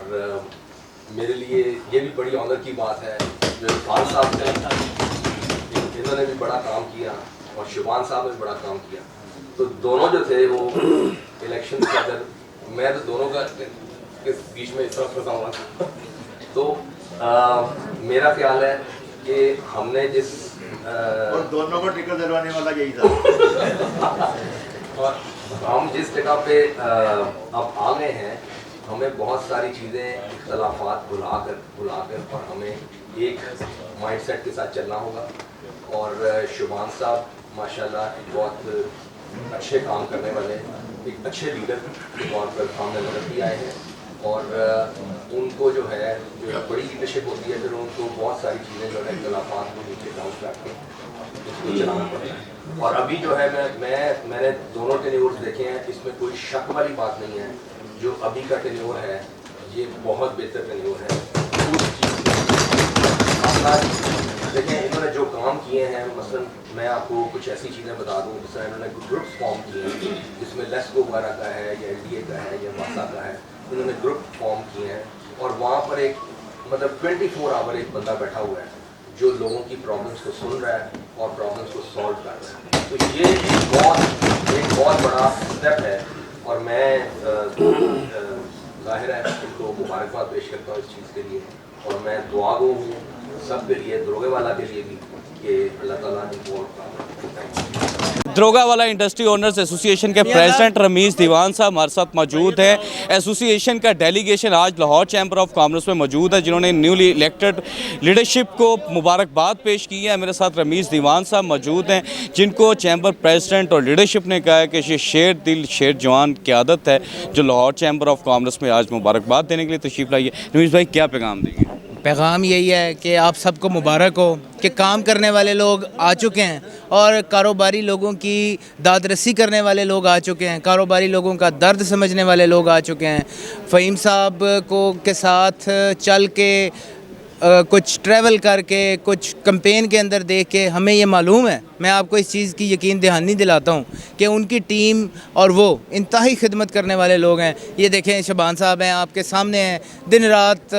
मेरे लिए ये भी बड़ी ऑनर की बात है जो इरफान साहब ने, इन्होंने भी बड़ा काम किया और शबान साहब ने भी बड़ा काम किया। तो दोनों जो थे वो इलेक्शन के अंदर, मैं तो दोनों का के बीच में इस तरह फंसा। तो मेरा ख्याल है कि हमने जिस और दोनों को टिकट दिलवाने वाला यही था और हम जिस जगह पे अब आ गए हैं, हमें बहुत सारी चीज़ें इख्तलाफात भुलाकर और हमें एक माइंडसेट के साथ चलना होगा। और शुबान साहब माशाल्लाह एक बहुत अच्छे काम करने वाले, एक अच्छे लीडर के तौर पर सामने नजर भी आए हैं, और उनको जो है जो बड़ी लीडरशिप होती है, फिर उनको बहुत सारी चीज़ें जो है इख्तलाफात को नीचे डाउन करके इसको चलाना पड़ता है। और अभी जो है मैंने दोनों टेन्योर्स देखे हैं, इसमें कोई शक वाली बात नहीं है। जो अभी का टेन्योर है ये बहुत बेहतर टेन्योर है। देखें इन्होंने जो काम किए हैं, मसलन मैं आपको कुछ ऐसी चीज़ें बता दूँ, जिस तरह इन्होंने ग्रुप्स फॉर्म किए हैं, जिसमें लेस्को वगैरह का है या LDA का है या मासा का है, इन्होंने ग्रुप फॉर्म किए हैं, और वहाँ पर एक मतलब 24 आवर एक बंदा बैठा हुआ है जो लोगों की प्रॉब्लम्स को सुन रहा है और प्रॉब्लम्स को सॉल्व कर रहा है। तो ये एक बहुत बड़ा स्टेप है, और मैं ज़ाहिर है इनको मुबारकबाद पेश करता हूँ इस चीज़ के लिए, और मैं दुआ गो हूँ सब के लिए, दरोगावाला के लिए भी, कि अल्लाह ताला इनको। दरोगावाला इंडस्ट्री ओनर्स एसोसिएशन के प्रेसिडेंट रमीज़ दीवान साहब हमारे साथ मौजूद हैं। एसोसिएशन का डेलीगेशन आज लाहौर चैम्बर ऑफ कॉमर्स में मौजूद है, जिन्होंने न्यूली इलेक्टेड लीडरशिप को मुबारकबाद पेश की है। मेरे साथ रमीज़ दीवान साहब मौजूद हैं, जिनको चैम्बर प्रेसिडेंट और लीडरशिप ने कहा है कि ये शेर दिल शेर जवान क़यादत है जो लाहौर चैम्बर ऑफ कॉमर्स में आज मुबारकबाद देने के लिए तशरीफ़ लाई है। रमीज़ भाई क्या पैगाम देंगे? पैगाम यही है कि आप सबको मुबारक हो कि काम करने वाले लोग आ चुके हैं और कारोबारी लोगों की दादरसी करने वाले लोग आ चुके हैं, कारोबारी लोगों का दर्द समझने वाले लोग आ चुके हैं। फ़हीम साहब को के साथ चल के कुछ ट्रैवल करके कुछ कैंपेन के अंदर देख के हमें ये मालूम है, मैं आपको इस चीज़ की यकीन दहानी दिलाता हूँ कि उनकी टीम और वो इंतहाई खिदमत करने वाले लोग हैं। ये देखें शबान साहब हैं आपके सामने हैं, दिन रात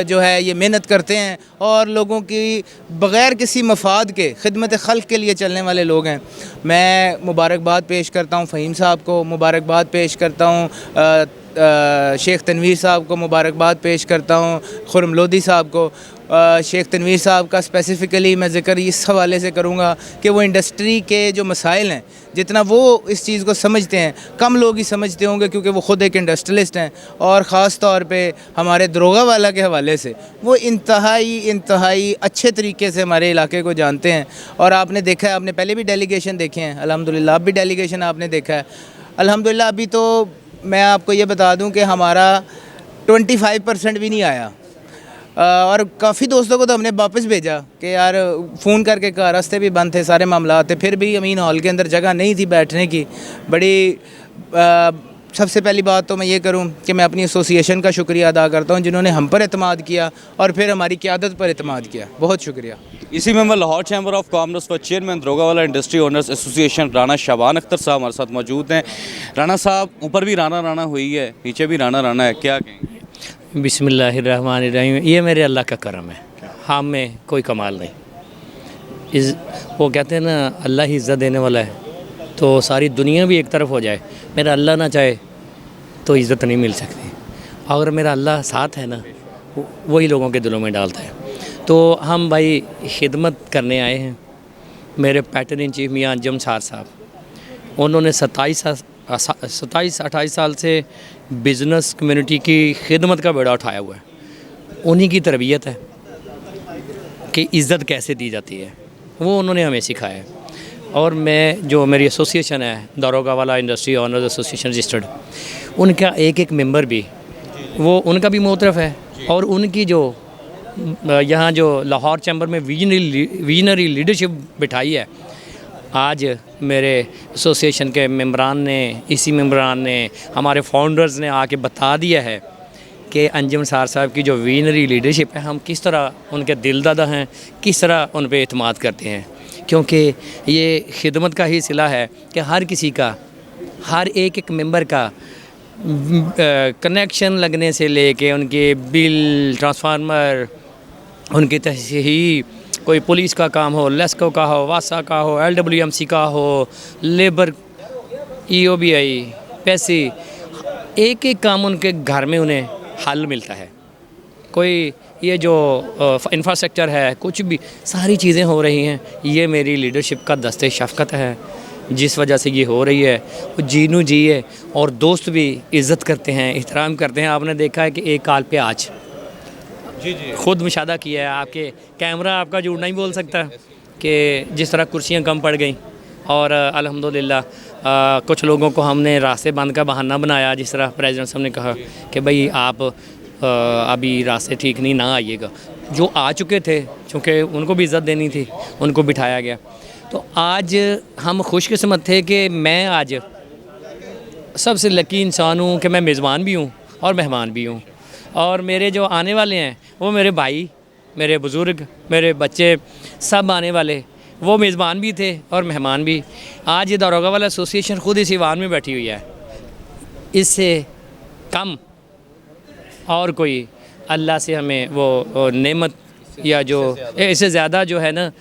जो है ये मेहनत करते हैं और लोगों की बग़ैर किसी मफाद के खिदमत खल्क़ के लिए चलने वाले लोग हैं। मैं मुबारकबाद पेश करता हूँ फ़हीम साहब को, मुबारकबाद पेश करता हूँ शेख तनवीर साहब को मुबारकबाद पेश करता हूँ, खुरम लोधी साहब को। शेख तनवीर साहब का स्पेसिफ़िकली मैं ज़िक्र इस हवाले से करूँगा कि वो इंडस्ट्री के जो मसाइल हैं, जितना वो इस चीज़ को समझते हैं, कम लोग ही समझते होंगे, क्योंकि वो ख़ुद एक इंडस्ट्रियलिस्ट हैं। और ख़ास तौर पे हमारे दरोगा वाला के हवाले से वो इंतहाई अच्छे तरीके से हमारे इलाके को जानते हैं। और आपने देखा है, आपने पहले भी डेलीगेशन देखे हैं, अल्हम्दुलिल्लाह अब भी डेलीगेशन आपने देखा है अल्हम्दुलिल्लाह। अभी तो मैं आपको ये बता दूं कि हमारा 25% भी नहीं आया, और काफ़ी दोस्तों को तो हमने वापस भेजा कि यार फ़ोन करके कहा, रास्ते भी बंद थे, सारे मामला थे, फिर भी अमीन हॉल के अंदर जगह नहीं थी बैठने की। बड़ी सबसे पहली बात तो मैं ये करूं कि मैं अपनी एसोसिएशन का शुक्रिया अदा करता हूं, जिन्होंने हम पर एतमाद किया और फिर हमारी क़यादत पर एतमाद किया। बहुत शुक्रिया। इसी में मैं लाहौर चैम्बर ऑफ कॉमर्स व chairman Darogawala industry owners association Rana Shaban Akhtar साहब हमारे साथ मौजूद हैं। राना साहब, ऊपर भी राना हुई है, नीचे भी राना है, क्या कहेंगे? बिस्मिल्लाहिर्रहमानिर्रहीम। ये मेरे अल्लाह का करम है, हम में कोई कमाल नहीं। वो कहते हैं ना, अल्लाह ही इज़्ज़त देने वाला है, तो सारी दुनिया भी एक तरफ हो जाए, मेरा अल्लाह ना चाहे तो इज़्ज़त नहीं मिल सकती। और मेरा अल्लाह साथ है ना, वही लोगों के दिलों में डालता है। तो हम भाई खिदमत करने आए हैं। मेरे पैटर्न इन चीफ मियाँ अंजुम सार साहब, उन्होंने 27-28 साल से बिज़नेस कम्युनिटी की खिदमत का बेड़ा उठाया हुआ है। उन्हीं की तरबियत है कि इज़्ज़त कैसे दी जाती है, वो उन्होंने हमें सिखाया है। और मैं, जो मेरी एसोसिएशन है Darogawala industry owners association registered, उनका एक मेंबर भी, वो उनका भी मोतरफ़ है। और उनकी जो यहाँ जो लाहौर चैम्बर में विजनरी लीडरशिप बिठाई है, आज मेरे एसोसिएशन के मेंबरान ने, इसी मेंबरान ने, हमारे फाउंडर्स ने आके बता दिया है कि अंजुम सार साहब की जो विजनरी लीडरशिप है, हम किस तरह उनके दिलदादा हैं, किस तरह उन पर एतमाद करते हैं। क्योंकि ये खिदमत का ही सिला है कि हर किसी का, हर एक मेंबर का कनेक्शन लगने से लेके उनके बिल, ट्रांसफार्मर, उनकी तहसीही, कोई पुलिस का काम हो, लेस्को का हो, वासा का हो, LWMC का हो, लेबर, EOBI, पैसे, एक काम उनके घर में उन्हें हल मिलता है। कोई ये जो इंफ्रास्ट्रक्चर है, कुछ भी सारी चीज़ें हो रही हैं, ये मेरी लीडरशिप का दस्ते शफ़क़त है, जिस वजह से ये हो रही है। वो जीनू जी है और दोस्त भी इज़्ज़त करते हैं, एहतराम करते हैं। आपने देखा है कि एक कॉल पे आज जी ख़ुद मुशादा किया है, आपके कैमरा आपका झूठ नहीं बोल सकता कि जिस तरह कुर्सियाँ कम पड़ गई। और अल्हम्दुलिल्लाह कुछ लोगों को हमने रास्ते बंद का बहाना बनाया, जिस तरह प्रेसिडेंट साहब ने कहा कि भाई आप अभी रास्ते ठीक नहीं, ना आइएगा। जो आ चुके थे, चूँकि उनको भी इज़्ज़त देनी थी, उनको बिठाया गया। तो आज हम खुशकिस्मत थे कि मैं आज सबसे लकी इंसान हूँ कि मैं मेज़बान भी हूँ और मेहमान भी हूँ। और मेरे जो आने वाले हैं, वो मेरे भाई, मेरे बुज़ुर्ग, मेरे बच्चे, सब आने वाले, वो मेज़बान भी थे और मेहमान भी। आज ये दरोगावाला एसोसिएशन ख़ुद इस ईवान में बैठी हुई है। इससे कम और कोई अल्लाह से हमें वो नेमत या जो इससे ज़्यादा जो है ना,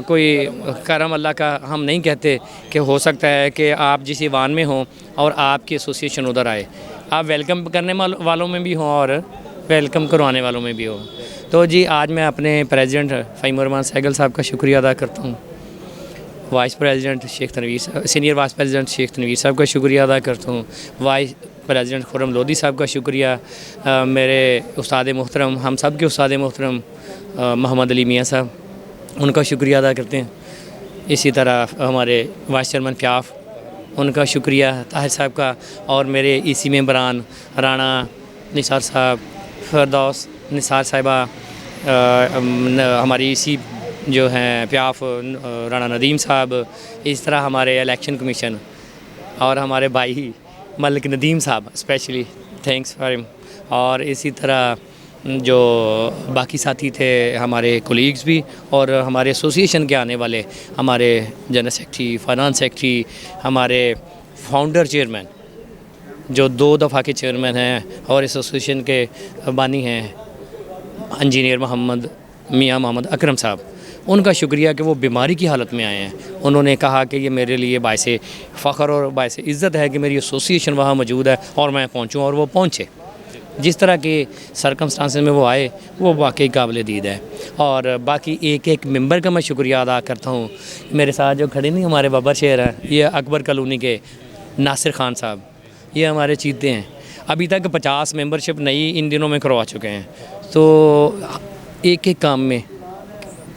कोई करम अल्लाह का हम नहीं कहते कि हो सकता है कि आप जिस ईवान में हों और आपकी एसोसिएशन उधर आए, आप वेलकम करने वालों में भी हों और वेलकम करवाने वालों में भी हो। तो जी, आज मैं अपने प्रेसिडेंट फ़हीम रहमान सहगल साहब का शुक्रिया अदा करता हूँ, vice president Sheikh Tanveer, senior vice president Sheikh Tanveer sahab का शुक्रिया अदा करता हूँ, वाइस प्रेसिडेंट खुरम लोधी साहब का शुक्रिया, मेरे उस्ताद मोहतरम, हम सब के उस्ताद मोहतरम मोहम्मद अली मियाँ साहब, उनका शुक्रिया अदा करते हैं। इसी तरह हमारे वाइस चेयरमैन प्याफ, उनका शुक्रिया ताहिर साहब का, और मेरे इसी मेंबरान राना निसार साहब, फरदौस निसार साहिबा, हमारी इसी जो हैं प्याफ राना नदीम साहब, इस तरह हमारे इलेक्शन कमीशन और हमारे भाई मलिक नदीम साहब, स्पेशली थैंक्स फॉर हिम। और इसी तरह जो बाकी साथी थे, हमारे कोलीग्स भी, और हमारे एसोसिएशन के आने वाले, हमारे जनरल सेक्रेटरी, फाइनेंस सेक्रेटरी, हमारे फाउंडर चेयरमैन जो 2 दफ़ा के चेयरमैन हैं और एसोसिएशन के बानी हैं, इंजीनियर मियाँ मोहम्मद अकरम साहब, उनका शुक्रिया कि वो बीमारी की हालत में आए हैं। उन्होंने कहा कि ये मेरे लिए बायसे फ़ख्र और बायसे इज़्ज़त है कि मेरी एसोसिएशन वहाँ मौजूद है और मैं पहुँचूँ, और वो पहुँचे। जिस तरह के सरकमस्टांसेस में वो आए वो वाकई काबिल दीद है। और बाकी एक एक मेंबर का मैं शुक्रिया अदा करता हूँ। मेरे साथ जो खड़े नहीं हमारे बब्बर शेर हैं, ये अकबर कॉलोनी के नासिर खान साहब, ये हमारे चीते हैं। अभी तक 50 मेंबरशिप नई इन दिनों में करवा चुके हैं। तो एक एक काम में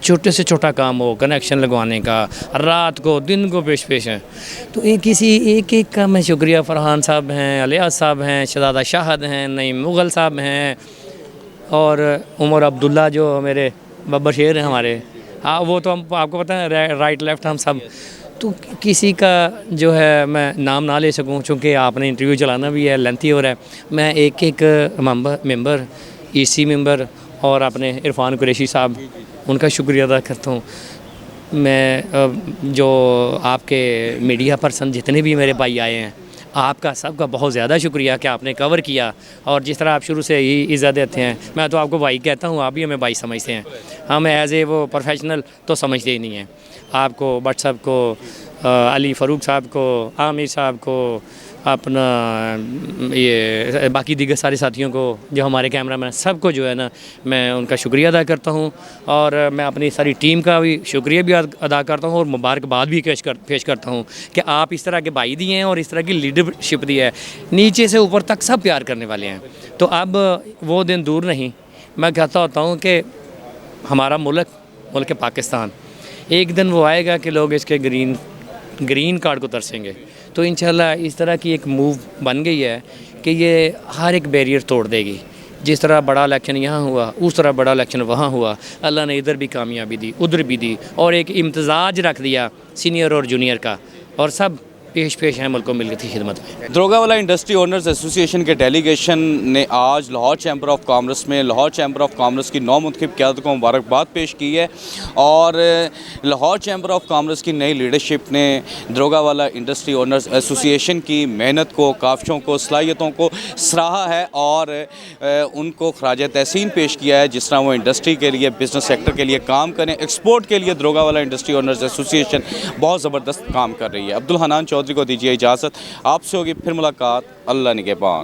छोटे से छोटा काम हो, कनेक्शन लगवाने का, रात को दिन को पेश हैं। तो एक एक का मैं शुक्रिया, फरहान साहब हैं, अलियास साहब हैं, शहजादा शाहद हैं, नईम मुग़ल साहब हैं, और उमर अब्दुल्ला जो मेरे बब्बर शेर हैं हमारे। हाँ, वो तो हम आपको पता है राइट लेफ़्ट हम सब। तो किसी का जो है मैं नाम ना ले सकूं, चूँकि आपने इंटरव्यू चलाना भी है, लेंथी हो रहा है। मैं एक एक मेंबर EC मेंबर और अपने इरफान कुरैशी साहब, उनका शुक्रिया अदा करता हूँ। मैं जो आपके मीडिया पर्सन जितने भी मेरे भाई आए हैं, आपका सबका बहुत ज़्यादा शुक्रिया कि आपने कवर किया। और जिस तरह आप शुरू से ही इज़्ज़त देते हैं, मैं तो आपको भाई कहता हूँ, आप भी हमें भाई समझते हैं। हम एज़ ए वो प्रोफेशनल तो समझते ही नहीं हैं। आपको भट्ट साहब को, अली फ़ारूक साहब को, आमिर साहब को, अपना ये बाकी दीगर सारे साथियों को, जो हमारे कैमरामैन, सबको जो है ना, मैं उनका शुक्रिया अदा करता हूँ। और मैं अपनी सारी टीम का भी शुक्रिया भी अदा करता हूँ और मुबारकबाद भी पेश करता हूँ कि आप इस तरह के भाई दिए हैं और इस तरह की लीडरशिप दी है। नीचे से ऊपर तक सब प्यार करने वाले हैं। तो अब वो दिन दूर नहीं, मैं कहता होता हूँ कि हमारा मुल्क पाकिस्तान, एक दिन वो आएगा कि लोग इसके ग्रीन कार्ड को तरसेंगे। तो इंशाल्लाह इस तरह की एक मूव बन गई है कि ये हर एक बैरियर तोड़ देगी। जिस तरह बड़ा इलेक्शन यहाँ हुआ, उस तरह बड़ा इलेक्शन वहाँ हुआ। अल्लाह ने इधर भी कामयाबी दी, उधर भी दी, और एक इम्तजाज रख दिया सीनियर और जूनियर का, और सब पेश हैं मुल्क को मिलती खिदमत में। द्रोगावाला इंडस्ट्री ओनर्स एसोसिएशन के डेलीगेशन ने आज लाहौर चैम्बर ऑफ कॉमर्स में लाहौर चैम्बर ऑफ कॉमर्स की नौमुंतखब क़यादत को मुबारकबाद पेश की है। और लाहौर चैम्बर ऑफ कॉमर्स की नई लीडरशिप ने द्रोगावाला इंडस्ट्री ओनर्स एसोसिएशन की मेहनत को, काविशों को, सलाहियतों को सराहा है और उनको खराज तहसीन पेश किया है। जिस तरह वो इंडस्ट्री के लिए, बिज़नेस सेक्टर के लिए काम करें, एक्सपोर्ट के लिए द्रोगावाला इंडस्ट्री ओनर्स एसोसिएशन बहुत ज़बरदस्त काम कर रही है। अब्दुल हनान चौधरी को दीजिए इजाज़त, आपसे होगी फिर मुलाकात। अल्लाह निगहबान।